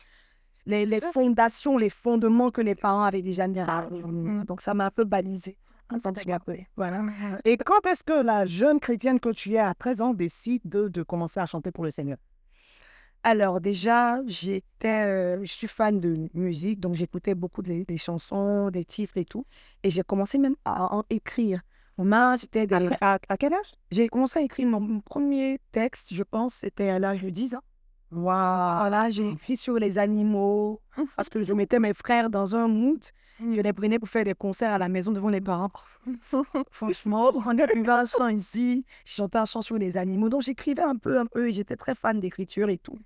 J: les fondations, les fondements que les parents avaient déjà mis. Donc, ça m'a un peu balisé. Voilà.
A: Et quand est-ce que la jeune chrétienne que tu es à 13 ans décide de commencer à chanter pour le Seigneur?
J: Alors déjà, je suis fan de musique, donc j'écoutais beaucoup des chansons, des titres et tout. Et j'ai commencé même à en écrire. C'était
A: À quel âge?
J: J'ai commencé à écrire mon premier texte, je pense, c'était à l'âge de 10 ans.
A: Waouh!
J: Voilà, j'ai écrit sur les animaux, parce que je mettais mes frères dans un mood. Je les prenais pour faire des concerts à la maison devant les parents. Franchement, on écrivait un chant ici, je chantais un chant sur les animaux. Donc j'écrivais un peu, et j'étais très fan d'écriture et tout.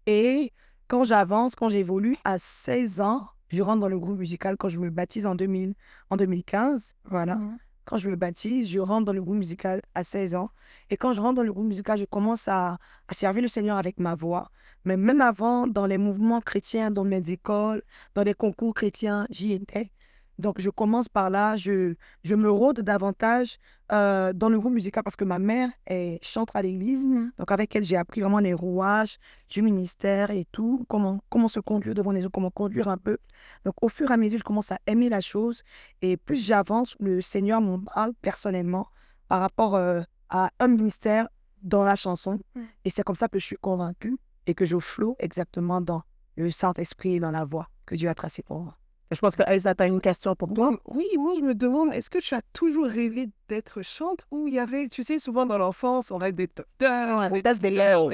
J: Et quand j'avance, quand j'évolue, à 16 ans, je rentre dans le groupe musical quand je me baptise en 2015. Voilà. Quand je me baptise, je rentre dans le groupe musical à 16 ans. Et quand je rentre dans le groupe musical, je commence à servir le Seigneur avec ma voix. Mais même avant, dans les mouvements chrétiens, dans mes écoles, dans les concours chrétiens, j'y étais. Donc, je commence par là, je me rôde davantage dans le groupe musical parce que ma mère est chantre à l'église. Donc, avec elle, j'ai appris vraiment les rouages du ministère et tout, comment se conduire devant les autres, comment conduire un peu. Donc, au fur et à mesure, je commence à aimer la chose. Et plus j'avance, le Seigneur m'en parle personnellement par rapport à un ministère dans la chanson. Et c'est comme ça que je suis convaincue et que je flotte exactement dans le Saint-Esprit et dans la voie que Dieu a tracée pour moi.
A: Je pense que Elsa, tu as une question pour toi.
C: Oui, moi je me demande, est-ce que tu as toujours rêvé d'être chante ou il y avait, tu sais, souvent dans l'enfance, on a des docteurs,
A: des lèvres.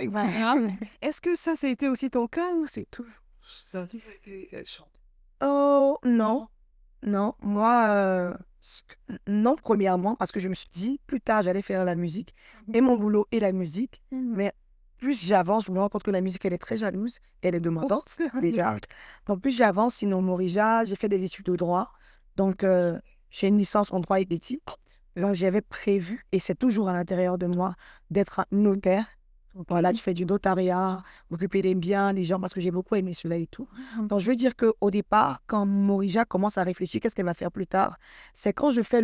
C: Est-ce que ça a été aussi ton cas ou c'est toujours ça a toujours été être chante?
J: Oh, non. Non, moi, non, premièrement, parce que je me suis dit, plus tard, j'allais faire la musique, et mon boulot et la musique, mais plus j'avance, je me rends compte que la musique, elle est très jalouse, elle est demandante, déjà. Donc, plus j'avance, sinon, Morija, j'ai fait des études de droit, donc j'ai une licence en droit et éthique. Donc, j'avais prévu, et c'est toujours à l'intérieur de moi, d'être un notaire. Voilà, je fais du notariat, m'occuper des biens, les gens, parce que j'ai beaucoup aimé cela et tout. Donc, je veux dire qu'au départ, quand Morija commence à réfléchir, qu'est-ce qu'elle va faire plus tard, c'est quand je fais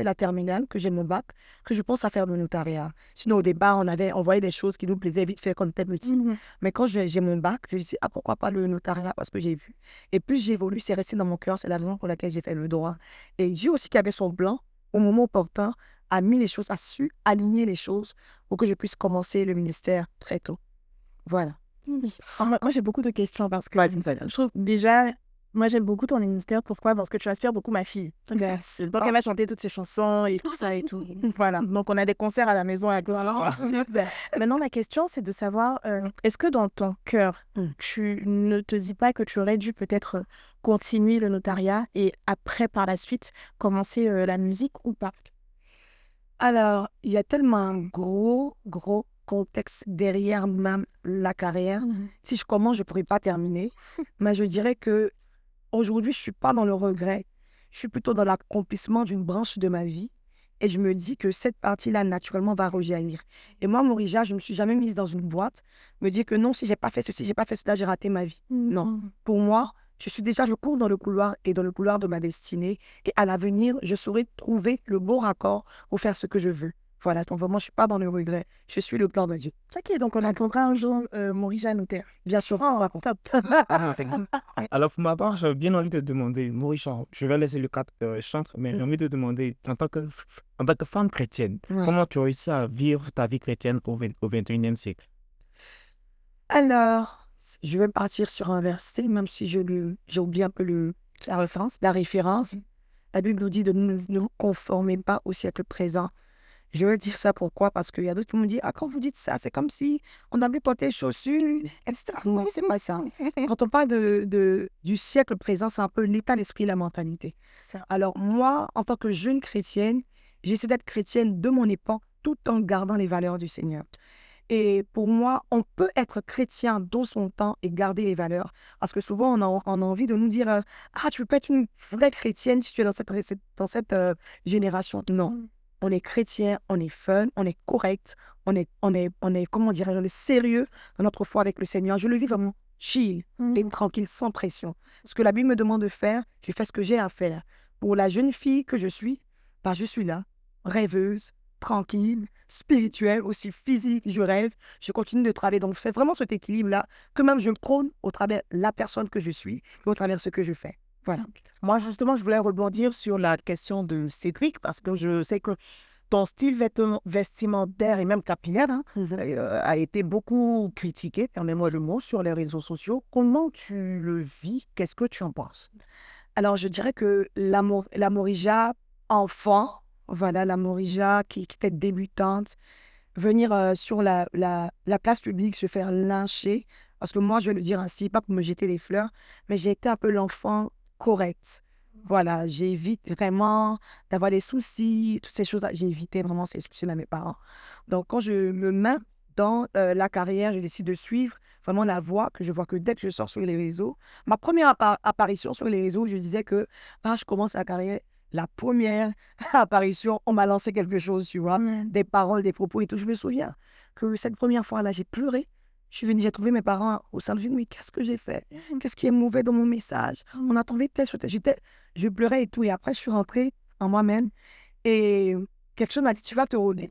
J: la terminale, que j'ai mon bac, que je pense à faire le notariat. Sinon, au départ, on voyait des choses qui nous plaisaient vite fait quand on était petit. Mais quand j'ai mon bac, je me dis, ah, pourquoi pas le notariat, parce que j'ai vu. Et plus j'évolue, c'est resté dans mon cœur, c'est la raison pour laquelle j'ai fait le droit. Et Dieu aussi qui avait son plan, au moment opportun, a mis les choses, a su aligner les choses pour que je puisse commencer le ministère très tôt. Voilà.
B: Alors, moi, j'ai beaucoup de questions parce que je trouve déjà, moi, j'aime beaucoup ton ministère. Pourquoi? Parce que tu inspires beaucoup ma fille.
J: Merci.
B: Donc, elle va chanter toutes ses chansons et tout ça et tout. Voilà. Donc, on a des concerts à la maison avec toi. Maintenant, la question, c'est de savoir, est-ce que dans ton cœur, tu ne te dis pas que tu aurais dû peut-être continuer le notariat et après, par la suite, commencer la musique ou pas?
J: Alors, il y a tellement un gros contexte derrière même la carrière. Si je commence, je ne pourrais pas terminer. Mais je dirais que aujourd'hui, je ne suis pas dans le regret. Je suis plutôt dans l'accomplissement d'une branche de ma vie. Et je me dis que cette partie-là, naturellement, va rejaillir. Et moi, Morija, je ne me suis jamais mise dans une boîte, me dire que non, si je n'ai pas fait ceci, je n'ai pas fait cela, j'ai raté ma vie. Non. Pour moi, je cours dans le couloir et dans le couloir de ma destinée. Et à l'avenir, je saurai trouver le bon raccord pour faire ce que je veux. Voilà, donc vraiment, je ne suis pas dans le regret. Je suis le plan de Dieu.
B: Ok, donc on attendra un jour Morija notaire.
J: Bien sûr.
B: Top.
D: Alors, pour ma part, j'ai bien envie de demander, Maurice, je vais laisser le cadre chantre, mais j'ai envie de demander, en tant que femme chrétienne, comment tu réussis à vivre ta vie chrétienne au 21e siècle?
J: Alors, je vais partir sur un verset, même si j'ai oublié un peu la référence. La Bible nous dit de ne vous conformer pas au siècle présent. Je veux dire ça pourquoi? Parce qu'il y a d'autres qui me disent, ah, quand vous dites ça, c'est comme si on avait porté les chaussures, etc. Non, c'est pas ça. Quand on parle du siècle présent, c'est un peu l'état d'esprit, la mentalité. Alors moi, en tant que jeune chrétienne, j'essaie d'être chrétienne de mon époque tout en gardant les valeurs du Seigneur. Et pour moi, on peut être chrétien dans son temps et garder les valeurs. Parce que souvent, on a envie de nous dire, ah, tu peux être une vraie chrétienne si tu es dans cette génération. Non. On est chrétien, on est fun, on est correct, on est comment dirais-je, on est sérieux dans notre foi avec le Seigneur. Je le vis vraiment chill et tranquille, sans pression. Ce que la Bible me demande de faire, je fais ce que j'ai à faire. Pour la jeune fille que je suis, bah, je suis là, rêveuse, tranquille, spirituelle, aussi physique, je rêve, je continue de travailler. Donc, c'est vraiment cet équilibre-là que même je prône au travers de la personne que je suis et au travers de ce que je fais. Voilà.
A: Moi, justement, je voulais rebondir sur la question de Cédric parce que je sais que ton style vestimentaire et même capillaire a été beaucoup critiqué, permets-moi le mot, sur les réseaux sociaux. Comment tu le vis? Qu'est-ce que tu en penses?
J: Alors, je dirais que la Morija enfant, voilà, la Morija qui était débutante, venir sur la place publique se faire lyncher, parce que moi, je vais le dire ainsi, pas pour me jeter des fleurs, mais j'ai été un peu l'enfant correct. Voilà, j'évite vraiment d'avoir des soucis, toutes ces choses-là. J'ai évité vraiment ces soucis-là à mes parents. Donc, quand je me mets dans la carrière, je décide de suivre vraiment la voie que je vois que dès que je sors sur les réseaux. Ma première apparition sur les réseaux, je disais que je commence la carrière. La première apparition, on m'a lancé quelque chose, tu vois, des paroles, des propos et tout. Je me souviens que cette première fois-là, j'ai pleuré. Je suis venue, j'ai trouvé mes parents au salon. Je me suis dit, mais qu'est-ce que j'ai fait? Qu'est-ce qui est mauvais dans mon message? On a trouvé telle chose. Je pleurais et tout. Et après, je suis rentrée en moi-même. Et quelque chose m'a dit, tu vas te rôder.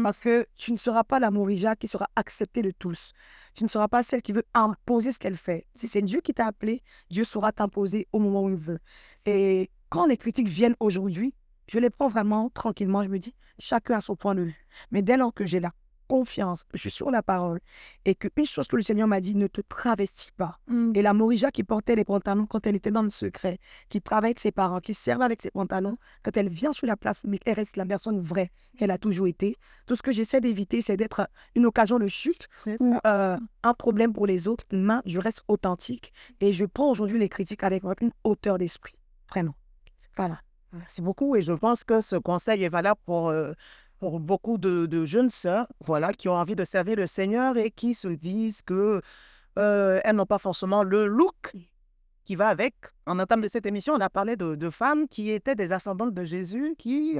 J: Parce que tu ne seras pas la Morija qui sera acceptée de tous. Tu ne seras pas celle qui veut imposer ce qu'elle fait. Si c'est Dieu qui t'a appelé, Dieu saura t'imposer au moment où il veut. Et quand les critiques viennent aujourd'hui, je les prends vraiment tranquillement. Je me dis, chacun a son point de vue. Mais dès lors que j'ai la confiance, je suis sur la parole, et qu'une chose que le Seigneur m'a dit, ne te travestis pas. Et la Morija qui portait les pantalons quand elle était dans le secret, qui travaillait avec ses parents, qui servait avec ses pantalons, quand elle vient sur la place publique, elle reste la personne vraie qu'elle a toujours été. Tout ce que j'essaie d'éviter, c'est d'être une occasion de chute ou un problème pour les autres. Mais je reste authentique et je prends aujourd'hui les critiques avec une hauteur d'esprit. Vraiment. Voilà.
A: Merci beaucoup et je pense que ce conseil est valable pour beaucoup de jeunes sœurs, voilà, qui ont envie de servir le Seigneur et qui se disent que elles n'ont pas forcément le look qui va avec. En entame de cette émission, on a parlé de femmes qui étaient des ascendantes de Jésus, qui,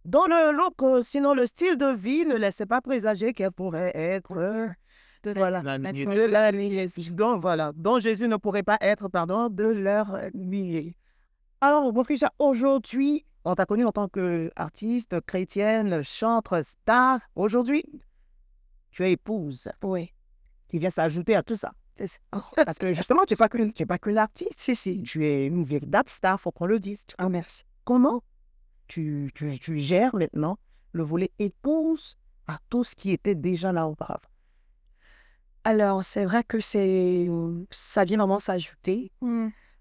A: dans le look, sinon le style de vie, ne laissait pas présager qu'elles pourraient être... voilà. De la lignée. Donc, voilà. Dont Jésus ne pourrait pas être, pardon, de leur lignée. Alors, mon frère, aujourd'hui, on t'a connu en tant qu'artiste, chrétienne, chanteuse, star. Aujourd'hui, tu es épouse.
J: Oui.
A: Qui vient s'ajouter à tout ça.
J: C'est ça.
A: Parce que justement, tu n'es pas qu'une artiste.
J: Si.
A: Tu es une véritable star, faut qu'on le dise.
J: Ah, merci.
A: Comment tu gères maintenant le volet épouse à tout ce qui était déjà là auparavant?
J: Alors, c'est vrai que ça vient vraiment s'ajouter.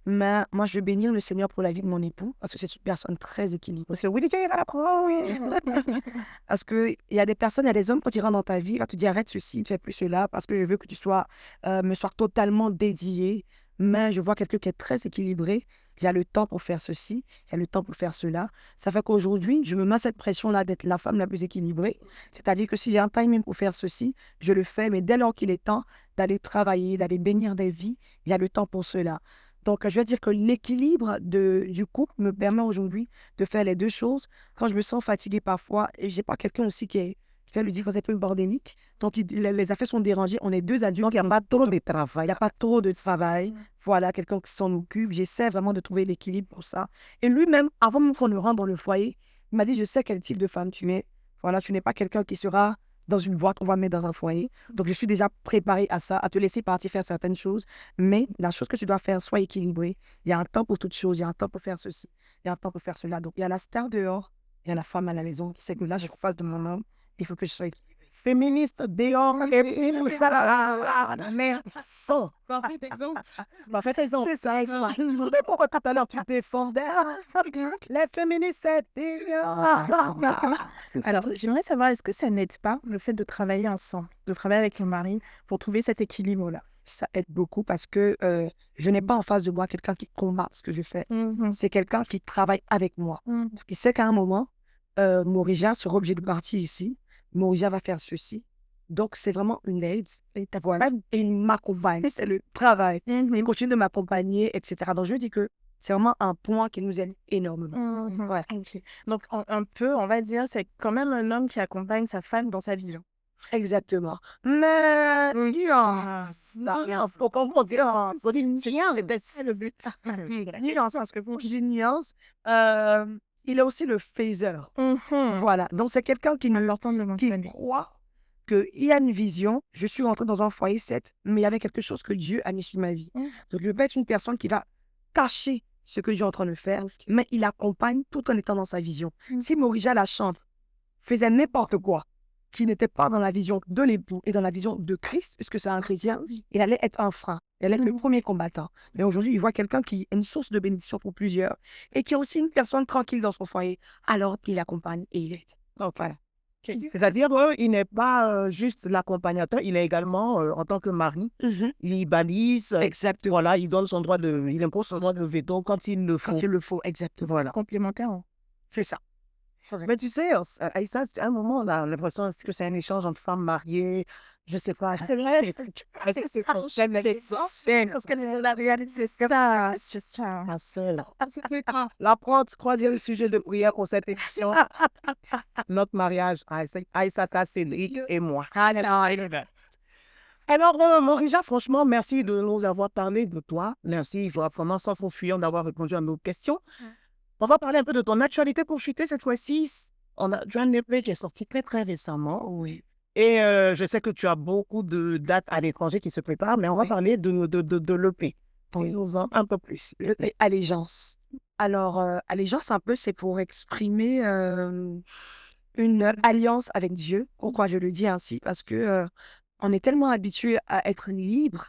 J: Mais moi, je bénis le Seigneur pour la vie de mon époux parce que c'est une personne très équilibrée.
A: C'est oui,
J: Parce qu'il y a des personnes, il y a des hommes quand ils rentrent dans ta vie, ils vont te dire arrête ceci, ne fais plus cela parce que je veux que tu me sois totalement dédié. Mais je vois quelqu'un qui est très équilibré. Il y a le temps pour faire ceci, il y a le temps pour faire cela. Ça fait qu'aujourd'hui, je me mets cette pression-là d'être la femme la plus équilibrée. C'est-à-dire que si j'ai un timing pour faire ceci, je le fais. Mais dès lors qu'il est temps d'aller travailler, d'aller bénir des vies, il y a le temps pour cela. Donc, je veux dire que l'équilibre du couple me permet aujourd'hui de faire les deux choses. Quand je me sens fatiguée parfois, et je n'ai pas quelqu'un aussi qui va lui dire que c'est un peu bordélique. Donc, les affaires sont dérangées. On est deux adultes. Donc, il n'y a pas trop de travail. Il n'y a pas trop de travail. Voilà, quelqu'un qui s'en occupe. J'essaie vraiment de trouver l'équilibre pour ça. Et lui-même, avant même qu'on ne rentre dans le foyer, il m'a dit, je sais quel type de femme tu es. Voilà, tu n'es pas quelqu'un qui sera dans une boîte, on va mettre dans un foyer. Donc, je suis déjà préparée à ça, à te laisser partir faire certaines choses. Mais la chose que tu dois faire, soit équilibrée. Il y a un temps pour toutes choses. Il y a un temps pour faire ceci. Il y a un temps pour faire cela. Donc, il y a la star dehors. Il y a la femme à la maison qui sait que là, je suis en face de mon homme. Il faut que je sois équilibrée.
A: Féministe dehors, et ça, merde.
C: Parfait exemple.
A: Parfait exemple. C'est ça, exemple. Mais pourquoi tout à l'heure tu défendais les féministes, c'est dehors.
B: Alors, j'aimerais savoir, est-ce que ça n'aide pas le fait de travailler ensemble, de travailler avec le mari pour trouver cet équilibre-là?
J: Ça aide beaucoup parce que je n'ai pas en face de moi quelqu'un qui combat ce que je fais. C'est quelqu'un qui travaille avec moi. Qui sait qu'à un moment, Morija sera obligé de partir ici. Morija va faire ceci. Donc, c'est vraiment une aide. Et il m'accompagne. C'est le travail. Il continue de m'accompagner, etc. Donc, je dis que c'est vraiment un point qui nous aide énormément. Ouais.
B: Okay. Donc, un peu, on va dire, c'est quand même un homme qui accompagne sa femme dans sa vision.
J: Exactement. Mais nuance.
A: Faut qu'on dise
J: c'est ça le but. Nuance, parce que pour que j'ai une nuance, il est aussi le faiseur. Voilà. Donc, c'est quelqu'un qui croit qu'il y a une vision. Je suis rentrée dans un foyer 7, mais il y avait quelque chose que Dieu a mis sur ma vie. Donc, je vais être une personne qui va cacher ce que Dieu est en train de faire, mais il accompagne tout en étant dans sa vision. Si Morija, la chante, faisait n'importe quoi, qui n'était pas dans la vision de l'époux et dans la vision de Christ, puisque c'est un chrétien, il allait être un frein. Il allait être le premier combattant. Mais aujourd'hui, il voit quelqu'un qui est une source de bénédiction pour plusieurs et qui est aussi une personne tranquille dans son foyer. Alors, il accompagne et il aide. Donc, voilà.
A: C'est-à-dire qu'il n'est pas juste l'accompagnateur, il est également, en tant que mari, il balise.
J: Exactement.
A: Voilà, il donne il impose son droit de veto quand il le faut.
J: Quand il le faut, exactement.
A: Voilà.
B: Complémentaire.
J: C'est ça.
A: Mais tu sais, Aïssa, à un moment, on a l'impression que c'est un échange entre femmes mariées. Je sais pas.
B: C'est vrai.
A: J'aime l'exemple. Parce que la réalité, c'est ça.
B: C'est ça.
A: La troisième sujet de prière pour cette émission. Notre mariage, Aïssata, Cédric et moi. Alors, Morija, franchement, merci de nous avoir parlé de toi. Merci, vraiment sans faux fuyant d'avoir répondu à nos questions. On va parler un peu de ton actualité pour chuter cette fois-ci. Tu as un EP qui est sorti très, très récemment.
J: Oui.
A: Et je sais que tu as beaucoup de dates à l'étranger qui se préparent, mais on va parler de l'EP. Dis-nous-en un peu plus.
J: L'EP Allégeance. Alors, Allégeance, un peu, c'est pour exprimer une alliance avec Dieu. Pourquoi je le dis ainsi? Parce que on est tellement habitué à être libre.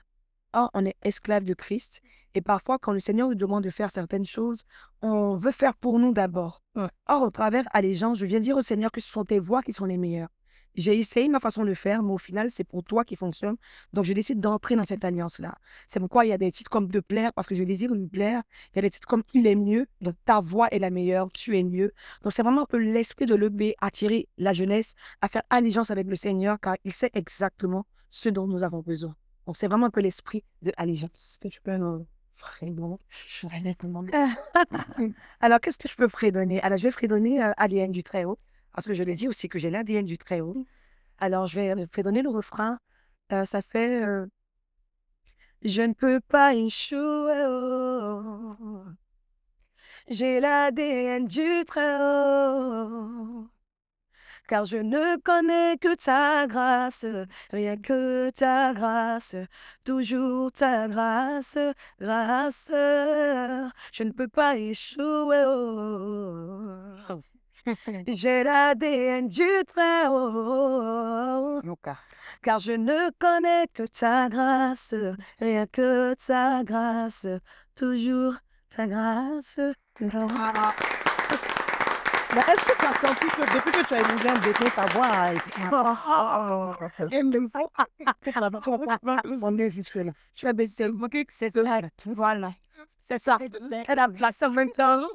J: Or, on est esclave de Christ. Et parfois, quand le Seigneur nous demande de faire certaines choses, on veut faire pour nous d'abord. Or, au travers Allégeance, je viens dire au Seigneur que ce sont tes voies qui sont les meilleures. J'ai essayé ma façon de le faire, mais au final, c'est pour toi qui fonctionne. Donc, je décide d'entrer dans cette alliance-là. C'est pourquoi il y a des titres comme « De plaire », parce que je désire lui plaire. Il y a des titres comme « Il est mieux », donc ta voix est la meilleure, tu es mieux. Donc, c'est vraiment un peu l'esprit de l'EB, attirer la jeunesse à faire allégeance avec le Seigneur, car il sait exactement ce dont nous avons besoin. Donc, c'est vraiment un peu l'esprit de allégeance.
A: Est-ce que tu peux nous
J: Vraiment, je vais demander. Alors, qu'est-ce que je peux fredonner? Alors, je vais fredonner ADN du Très-Haut, parce que je l'ai dit aussi que j'ai l'ADN du Très-Haut. Alors, je vais fredonner le refrain. Ça fait Je ne peux pas échouer. Oh. J'ai l'ADN du Très-Haut. Car je ne connais que ta grâce, rien que ta grâce, toujours ta grâce, grâce. Je ne peux pas échouer. Oh. J'ai l'ADN du Très-Haut. Car je ne connais que ta grâce, rien que ta grâce, toujours ta grâce.
A: Mais est-ce que tu as senti que depuis que tu as épousé un bébé, ta voix a été... On est jusque-là.
J: Tu as baissé le c'est ça. Voilà.
A: C'est ça.
J: Elle a placé en même temps.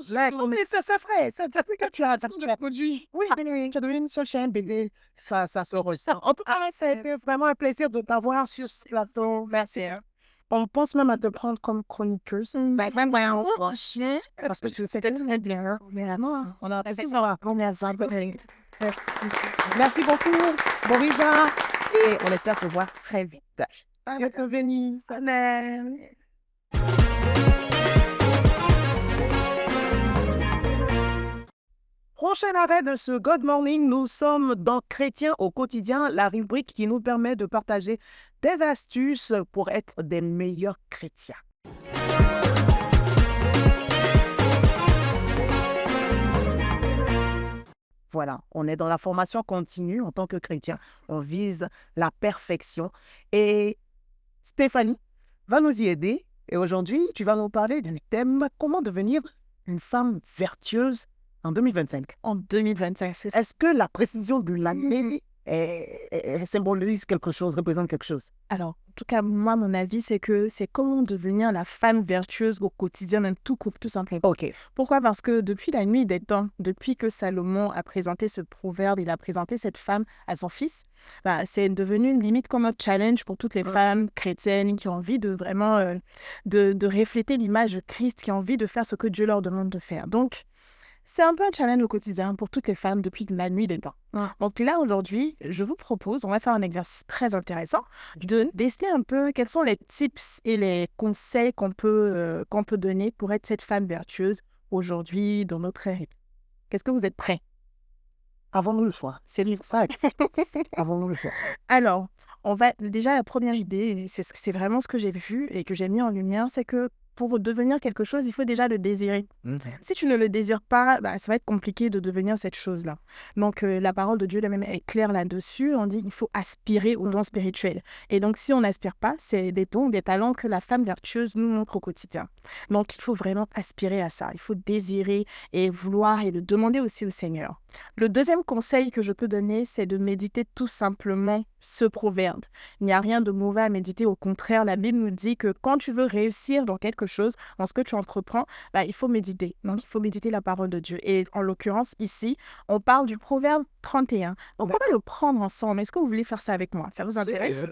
A: Mais c'est vrai. C'est que tu as produit. Oui, tu as donné une seule chaîne bébé. Ça se ressent. En tout cas, ça a été vraiment un plaisir de t'avoir sur ce plateau. Merci. On pense même à te prendre comme chroniqueuse. Parce que tu le fais très bien. Vraiment. On a apprécié ça. Merci beaucoup, Borija. Et on espère te voir très vite. Dieu te bénisse. Amen. Prochain arrêt de ce God Morning, nous sommes dans Chrétiens au quotidien, la rubrique qui nous permet de partager des astuces pour être des meilleurs chrétiens. Voilà, on est dans la formation continue en tant que chrétien. On vise la perfection. Et Stéphanie va nous y aider. Et aujourd'hui, tu vas nous parler du thème « Comment devenir une femme vertueuse en 2025 ».
B: En 2025, c'est ça.
A: Est-ce que la précision de l'année symbolise quelque chose, représente quelque chose?
B: Alors, en tout cas, moi, mon avis, c'est que c'est comment devenir la femme vertueuse au quotidien, même tout couple, tout simplement.
A: Ok.
B: Pourquoi? Parce que depuis la nuit des temps, depuis que Salomon a présenté ce proverbe, il a présenté cette femme à son fils, c'est devenu une limite comme un challenge pour toutes les femmes chrétiennes qui ont envie de vraiment de refléter l'image de Christ, qui ont envie de faire ce que Dieu leur demande de faire. Donc, c'est un peu un challenge au quotidien pour toutes les femmes depuis la nuit des temps. Donc là, aujourd'hui, je vous propose, on va faire un exercice très intéressant, de déceler un peu quels sont les tips et les conseils qu'on peut donner pour être cette femme vertueuse aujourd'hui dans notre ère. Qu'est-ce que vous êtes prêts?
A: Avons-nous le choix? C'est le fact. Avons-nous le choix?
B: Alors, on va déjà la première idée, et c'est vraiment ce que j'ai vu et que j'ai mis en lumière, c'est que pour devenir quelque chose, il faut déjà le désirer. Si tu ne le désires pas, ça va être compliqué de devenir cette chose-là. Donc, la parole de Dieu elle-même est claire là-dessus. On dit qu'il faut aspirer aux dons spirituels. Et donc, si on n'aspire pas, c'est des dons, des talents que la femme vertueuse nous montre au quotidien. Donc, il faut vraiment aspirer à ça. Il faut désirer et vouloir et le demander aussi au Seigneur. Le deuxième conseil que je peux donner, c'est de méditer tout simplement ce proverbe. Il n'y a rien de mauvais à méditer. Au contraire, la Bible nous dit que quand tu veux réussir dans quelque chose, dans ce que tu entreprends, il faut méditer. Donc, il faut méditer la parole de Dieu. Et en l'occurrence, ici, on parle du proverbe 31. Donc, on va le prendre ensemble. Est-ce que vous voulez faire ça avec moi? Ça vous intéresse?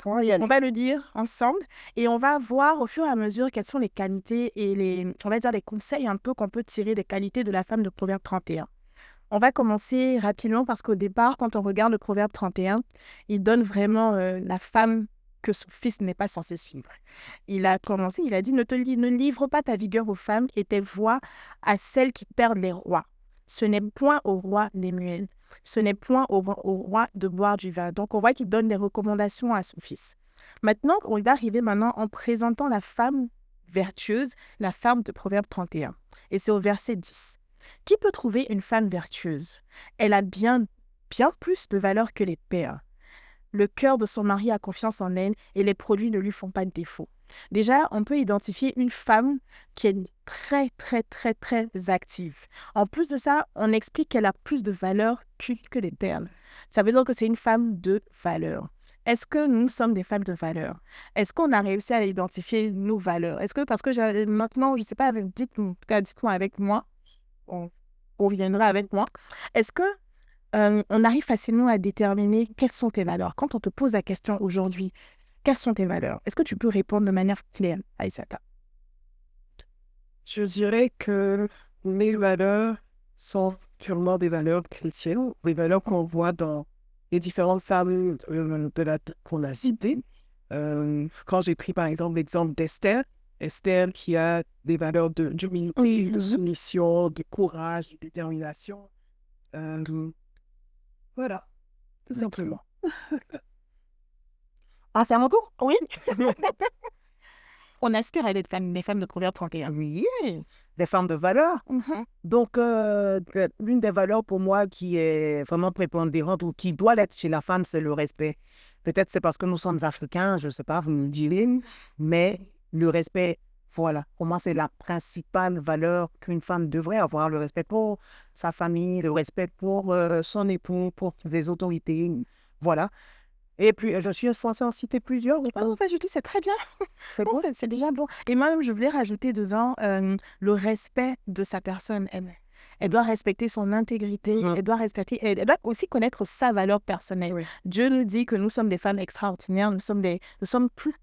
B: On va le lire ensemble et on va voir au fur et à mesure quelles sont les qualités et on va dire les conseils un peu qu'on peut tirer des qualités de la femme de proverbe 31. On va commencer rapidement parce qu'au départ, quand on regarde le proverbe 31, il donne vraiment la femme que son fils n'est pas censé suivre. Il a commencé, il a dit, ne livre pas ta vigueur aux femmes et tes voix à celles qui perdent les rois. Ce n'est point au roi les muelles. Ce n'est point au roi de boire du vin. Donc, on voit qu'il donne des recommandations à son fils. Maintenant, on va arriver maintenant en présentant la femme vertueuse, la femme de Proverbe 31. Et c'est au verset 10. Qui peut trouver une femme vertueuse? Elle a bien plus de valeur que les perles. Le cœur de son mari a confiance en elle et les produits ne lui font pas de défaut. Déjà, on peut identifier une femme qui est très, très, très, très active. En plus de ça, on explique qu'elle a plus de valeur que les perles. Ça veut dire que c'est une femme de valeur. Est-ce que nous sommes des femmes de valeur? Est-ce qu'on a réussi à identifier nos valeurs? Est-ce que, parce que maintenant, je ne sais pas, dites-moi avec moi, on reviendra avec moi. Est-ce que on arrive facilement à déterminer quelles sont tes valeurs? Quand on te pose la question aujourd'hui, quelles sont tes valeurs? Est-ce que tu peux répondre de manière claire, Aïssata?
C: Je dirais que mes valeurs sont purement des valeurs chrétiennes, des valeurs qu'on voit dans les différentes femmes de la Bible qu'on a citées. Quand j'ai pris par exemple l'exemple d'Esther, Esther qui a des valeurs d'humilité, de soumission, de courage, de détermination. Voilà, tout simplement.
A: Ah, c'est à mon tour? Oui.
B: On aspire à être des femmes de Proverbe 31.
A: Oui, des femmes de valeur. Donc, l'une des valeurs pour moi qui est vraiment prépondérante ou qui doit l'être chez la femme, c'est le respect. Peut-être c'est parce que nous sommes africains, je ne sais pas, vous me direz, mais le respect, voilà, pour moi, c'est la principale valeur qu'une femme devrait avoir, le respect pour sa famille, le respect pour son époux, pour les autorités, voilà. Et puis, je suis censée en citer plusieurs. Ou pas?
B: Non, pas du tout, c'est très bien.
A: C'est
B: Non,
A: bon?
B: c'est déjà bon. Et moi-même, je voulais rajouter dedans le respect de sa personne. Elle doit respecter son intégrité, elle doit aussi connaître sa valeur personnelle.
A: Oui.
B: Dieu nous dit que nous sommes des femmes extraordinaires, nous sommes plus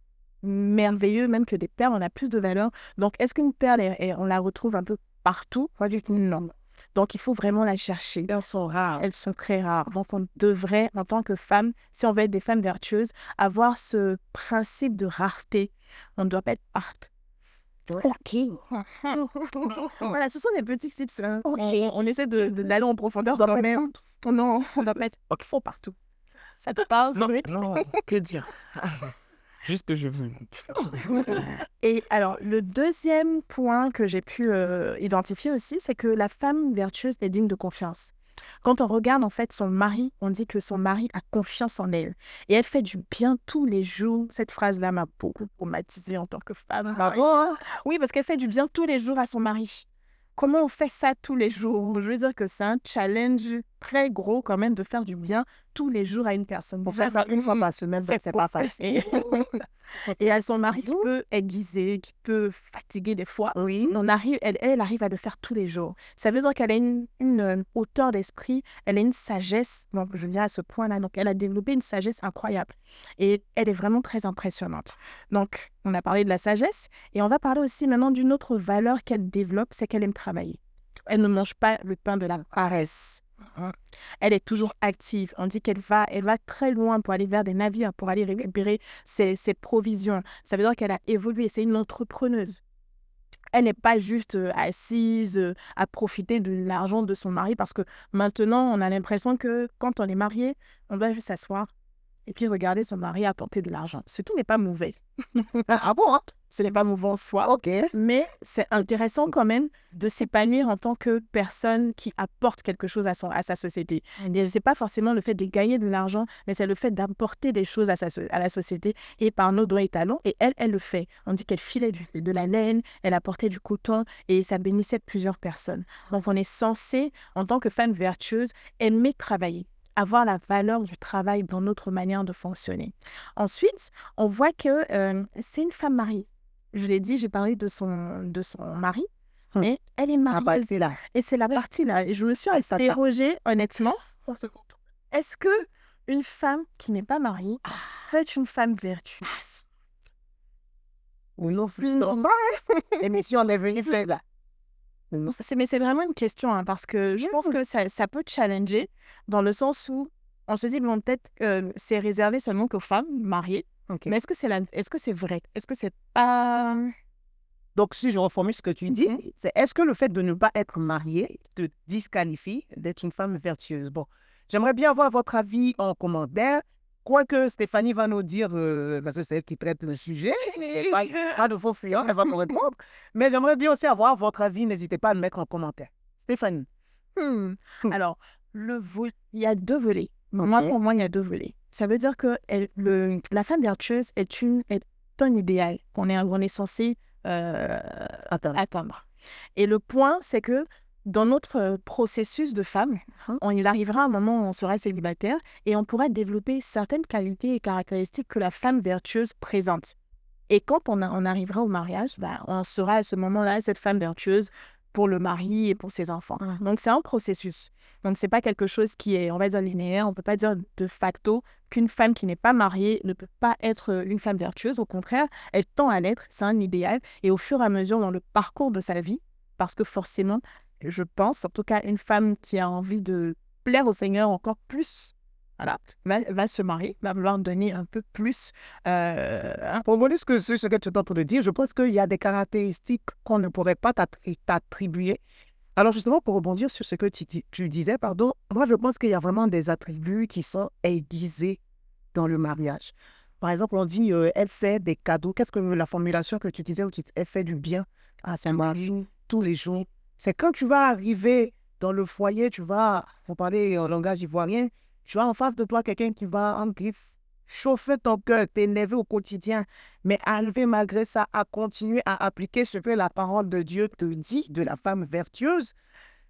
B: merveilleux même que des perles, on a plus de valeur. Donc, est-ce qu'une perle, on la retrouve un peu partout? Pas du tout, non. Donc, il faut vraiment la chercher.
C: Elles sont rares.
B: Elles sont très rares. Donc, on devrait, en tant que femme, si on veut être des femmes vertueuses, avoir ce principe de rareté. On ne doit pas être partout.
A: Ok.
B: Voilà, ce sont des petits tips. Hein.
A: Ok.
B: On essaie d'aller en profondeur quand même. Non, on doit pas être faux partout. Ça te parle,
D: Non,
B: Cédric?
D: non, que dire? Juste que je vous écoute.
B: Et alors, le deuxième point que j'ai pu identifier aussi, c'est que la femme vertueuse est digne de confiance. Quand on regarde en fait son mari, on dit que son mari a confiance en elle. Et elle fait du bien tous les jours. Cette phrase-là m'a beaucoup traumatisée en tant que femme.
A: Ah bon, hein?
B: Oui, parce qu'elle fait du bien tous les jours à son mari. Comment on fait ça tous les jours? Je veux dire que c'est un challenge très gros quand même de faire du bien tous les jours à une personne.
A: Pour faire ça une fois par semaine, c'est pas facile.
B: Et à son mari qui peut aiguiser, qui peut fatiguer des fois.
A: Oui.
B: Elle arrive à le faire tous les jours. Ça veut dire qu'elle a une hauteur d'esprit, elle a une sagesse. Bon, je viens à ce point-là. Donc, elle a développé une sagesse incroyable. Et elle est vraiment très impressionnante. Donc, on a parlé de la sagesse. Et on va parler aussi maintenant d'une autre valeur qu'elle développe, c'est qu'elle aime travailler. Elle ne mange pas le pain de la paresse. Elle est toujours active. On dit qu'elle va très loin pour aller vers des navires, pour aller récupérer ses provisions. Ça veut dire qu'elle a évolué. C'est une entrepreneuse. Elle n'est pas juste assise à profiter de l'argent de son mari parce que maintenant, on a l'impression que quand on est marié, on doit juste s'asseoir et puis regarder son mari apporter de l'argent. Ce tout n'est pas mauvais.
A: Ah bon, hein?
B: Ce n'est pas mauvais en soi.
A: Ok.
B: Mais c'est intéressant quand même de s'épanouir en tant que personne qui apporte quelque chose à sa société. Et ce n'est pas forcément le fait de gagner de l'argent, mais c'est le fait d'apporter des choses à la société et par nos doigts et talents. Et elle le fait. On dit qu'elle filait de la laine, elle apportait du coton et ça bénissait plusieurs personnes. Donc on est censé, en tant que femme vertueuse, aimer travailler, avoir la valeur du travail dans notre manière de fonctionner. Ensuite, on voit que c'est une femme mariée. Je l'ai dit, j'ai parlé de son mari, mais elle est mariée.
A: Là.
B: Et c'est la partie là. Et je me suis interrogée, honnêtement, est-ce que une femme qui n'est pas mariée peut être une femme vertueuse?
A: Ou non, plus non. L'émission, on est venu faire là.
B: Mais c'est vraiment une question, hein, parce que je pense que ça peut challenger dans le sens où on se dit, bon, peut-être que c'est réservé seulement qu'aux femmes mariées.
A: Okay.
B: Mais est-ce que c'est vrai? Est-ce que c'est pas...
A: Donc, si je reformule ce que tu dis, c'est est-ce que le fait de ne pas être mariée te disqualifie d'être une femme vertueuse? Bon, j'aimerais bien avoir votre avis en commentaire. Quoique Stéphanie va nous dire, parce que c'est elle qui traite le sujet, pas de faux fuyants, elle va nous répondre. Mais j'aimerais bien aussi avoir votre avis, n'hésitez pas à le mettre en commentaire. Stéphanie.
B: Alors, il y a deux volets. Pour moi, il y a deux volets. Ça veut dire que la femme vertueuse est un idéal qu'on est censé atteindre. Et le point, c'est que dans notre processus de femme, il arrivera un moment où on sera célibataire et on pourra développer certaines qualités et caractéristiques que la femme vertueuse présente. Et quand on arrivera au mariage, on sera à ce moment-là cette femme vertueuse pour le mari et pour ses enfants. Donc, c'est un processus. Donc, ce n'est pas quelque chose qui est, on va dire, linéaire. On ne peut pas dire de facto qu'une femme qui n'est pas mariée ne peut pas être une femme vertueuse. Au contraire, elle tend à l'être, c'est un idéal. Et au fur et à mesure dans le parcours de sa vie, parce que forcément, je pense, en tout cas, une femme qui a envie de plaire au Seigneur encore plus, voilà, va se marier, va vouloir donner un peu plus.
A: Pour moi, ce que tu es en train de dire, je pense qu'il y a des caractéristiques qu'on ne pourrait pas t'attribuer. Alors justement, pour rebondir sur ce que tu disais, pardon, moi je pense qu'il y a vraiment des attributs qui sont aiguisés dans le mariage. Par exemple, on dit elle fait des cadeaux. Qu'est-ce que la formulation que tu disais où elle fait du bien à son mari tous les jours? C'est quand tu vas arriver dans le foyer, pour parler en langage ivoirien, tu as en face de toi quelqu'un qui va en griffe chauffer ton cœur, t'énerver au quotidien, mais arriver malgré ça à continuer à appliquer ce que la parole de Dieu te dit de la femme vertueuse,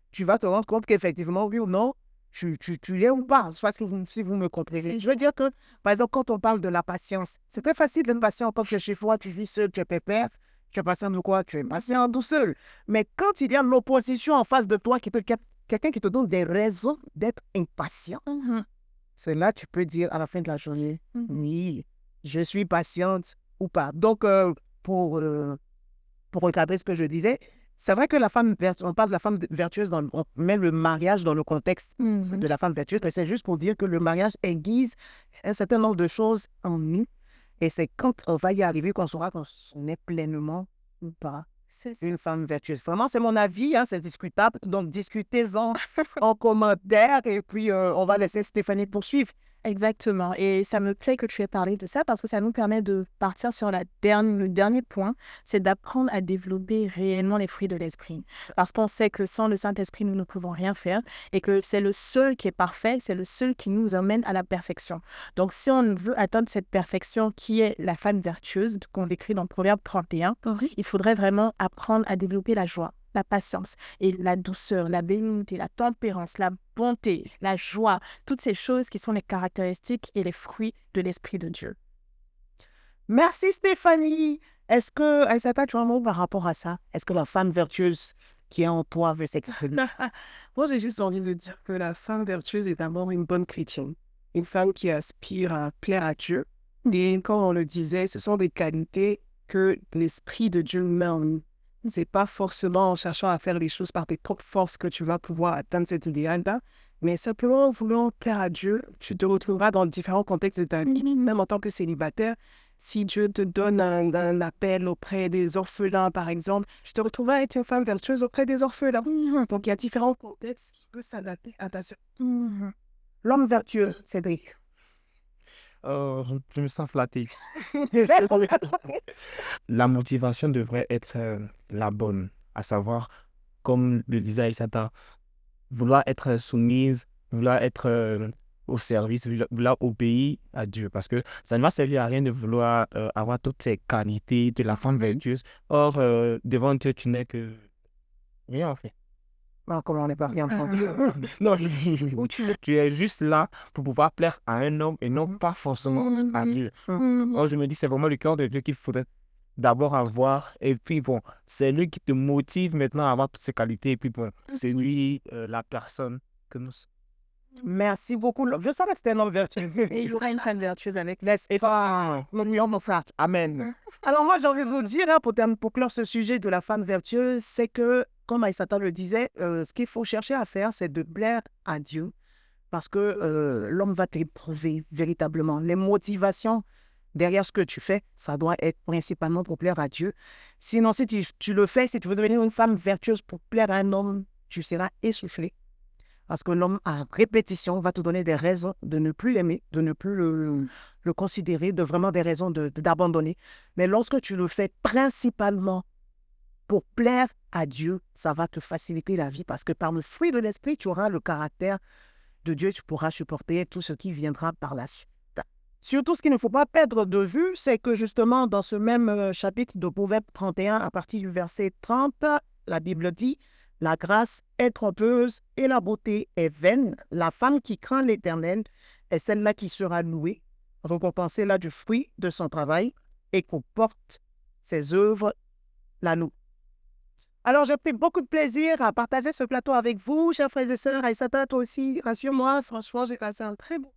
A: tu vas te rendre compte qu'effectivement, oui ou non, tu l'es ou pas. Je ne sais pas si vous me comprenez. Je veux dire que, par exemple, quand on parle de la patience, c'est très facile d'être patient quand tu es chez toi, tu vis seul, tu es pépère, tu es patient de quoi? Tu es patient tout seul. Mais quand il y a l'opposition en face de toi, quelqu'un qui te donne des raisons d'être impatient, c'est là tu peux dire à la fin de la journée, oui, je suis patiente ou pas. Donc, pour recadrer ce que je disais, c'est vrai que on parle de la femme vertueuse, on met le mariage dans le contexte de la femme vertueuse, mais c'est juste pour dire que le mariage aiguise un certain nombre de choses en nous. Et c'est quand on va y arriver qu'on saura qu'on est pleinement ou pas une femme vertueuse. Vraiment, c'est mon avis, c'est discutable. Donc, discutez-en en commentaire et puis on va laisser Stéphanie poursuivre.
B: Exactement. Et ça me plaît que tu aies parlé de ça parce que ça nous permet de partir sur le dernier point, c'est d'apprendre à développer réellement les fruits de l'esprit. Parce qu'on sait que sans le Saint-Esprit, nous ne pouvons rien faire et que c'est le seul qui est parfait, c'est le seul qui nous emmène à la perfection. Donc, si on veut atteindre cette perfection qui est la femme vertueuse qu'on décrit dans Proverbe 31, il faudrait vraiment apprendre à développer la joie, la patience et la douceur, la bénignité, la tempérance, la bonté, la joie, toutes ces choses qui sont les caractéristiques et les fruits de l'Esprit de Dieu.
A: Merci Stéphanie. Est-ce que, Aïssata, tu as un mot par rapport à ça? Est-ce que la femme vertueuse qui est en toi veut s'exprimer?
C: Moi, j'ai juste envie de dire que la femme vertueuse est d'abord une bonne chrétienne, une femme qui aspire à plaire à Dieu. Et comme on le disait, ce sont des qualités que l'Esprit de Dieu met en nous. C'est pas forcément en cherchant à faire les choses par tes propres forces que tu vas pouvoir atteindre cet idéal-là, mais simplement en voulant plaire à Dieu, tu te retrouveras dans différents contextes de ta vie, même en tant que célibataire. Si Dieu te donne un appel auprès des orphelins, par exemple, tu te retrouveras à être une femme vertueuse auprès des orphelins. Donc, il y a différents contextes qui peuvent s'adapter à ta situation.
A: L'homme vertueux, Cédric.
D: Je me sens flatté. La motivation devrait être la bonne, à savoir, comme le disait Aïssata, vouloir être soumise, vouloir être au service, vouloir obéir à Dieu. Parce que ça ne va servir à rien de vouloir avoir toutes ces qualités de la femme vertueuse. Or, devant Dieu, tu n'es que rien en fait.
A: Comment on n'est pas rien
D: Non, tu es juste là pour pouvoir plaire à un homme et non pas forcément à Dieu. Or, je me dis, c'est vraiment le cœur de Dieu qu'il faudrait d'abord avoir. Et puis, bon, c'est lui qui te motive maintenant à avoir toutes ces qualités. Et puis, bon, c'est lui la personne que nous sommes.
A: Merci beaucoup. Je savais que c'était un homme vertueux.
B: Et il y aura une femme vertueuse avec
A: mon frère.
D: Amen.
A: Alors moi, j'ai envie de vous dire, pour clore ce sujet de la femme vertueuse, c'est que, comme Aïssata le disait, ce qu'il faut chercher à faire, c'est de plaire à Dieu. Parce que l'homme va t'éprouver véritablement. Les motivations derrière ce que tu fais, ça doit être principalement pour plaire à Dieu. Sinon, si tu le fais, si tu veux devenir une femme vertueuse pour plaire à un homme, tu seras essoufflé. Parce que l'homme, à répétition, va te donner des raisons de ne plus l'aimer, de ne plus le considérer, de vraiment des raisons d'abandonner. Mais lorsque tu le fais principalement pour plaire à Dieu, ça va te faciliter la vie parce que par le fruit de l'esprit, tu auras le caractère de Dieu, tu pourras supporter tout ce qui viendra par la suite. Surtout, ce qu'il ne faut pas perdre de vue, c'est que justement, dans ce même chapitre de Proverbe 31, à partir du verset 30, la Bible dit: la grâce est trompeuse et la beauté est vaine. La femme qui craint l'Éternel est celle-là qui sera louée, récompensée là du fruit de son travail et qu'on porte ses œuvres la loue. Alors, j'ai pris beaucoup de plaisir à partager ce plateau avec vous, chers frères et sœurs. Aïssata, toi aussi, rassure-moi.
C: Franchement, j'ai passé un très bon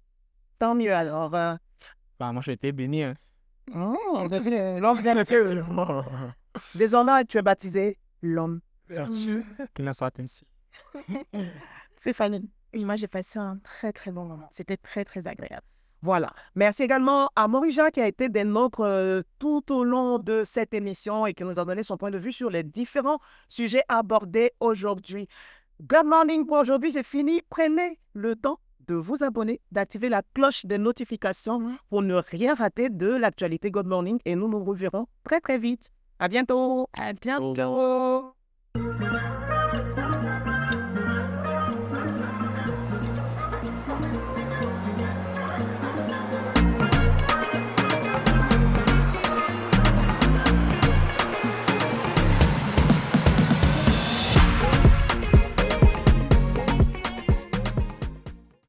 A: Tant mieux alors.
D: Bah, moi, j'ai été béni. Hein.
A: L'homme vient Désormais, tu es baptisé l'homme.
D: Qu'il en soit ainsi.
A: Stéphanie.
B: Et moi, j'ai passé un très, très bon moment. C'était très, très agréable.
A: Voilà. Merci également à Morija qui a été des nôtres tout au long de cette émission et qui nous a donné son point de vue sur les différents sujets abordés aujourd'hui. Good morning pour aujourd'hui, c'est fini. Prenez le temps de vous abonner, d'activer la cloche des notifications pour ne rien rater de l'actualité Good Morning et nous nous reverrons très très vite. À bientôt.
B: À bientôt.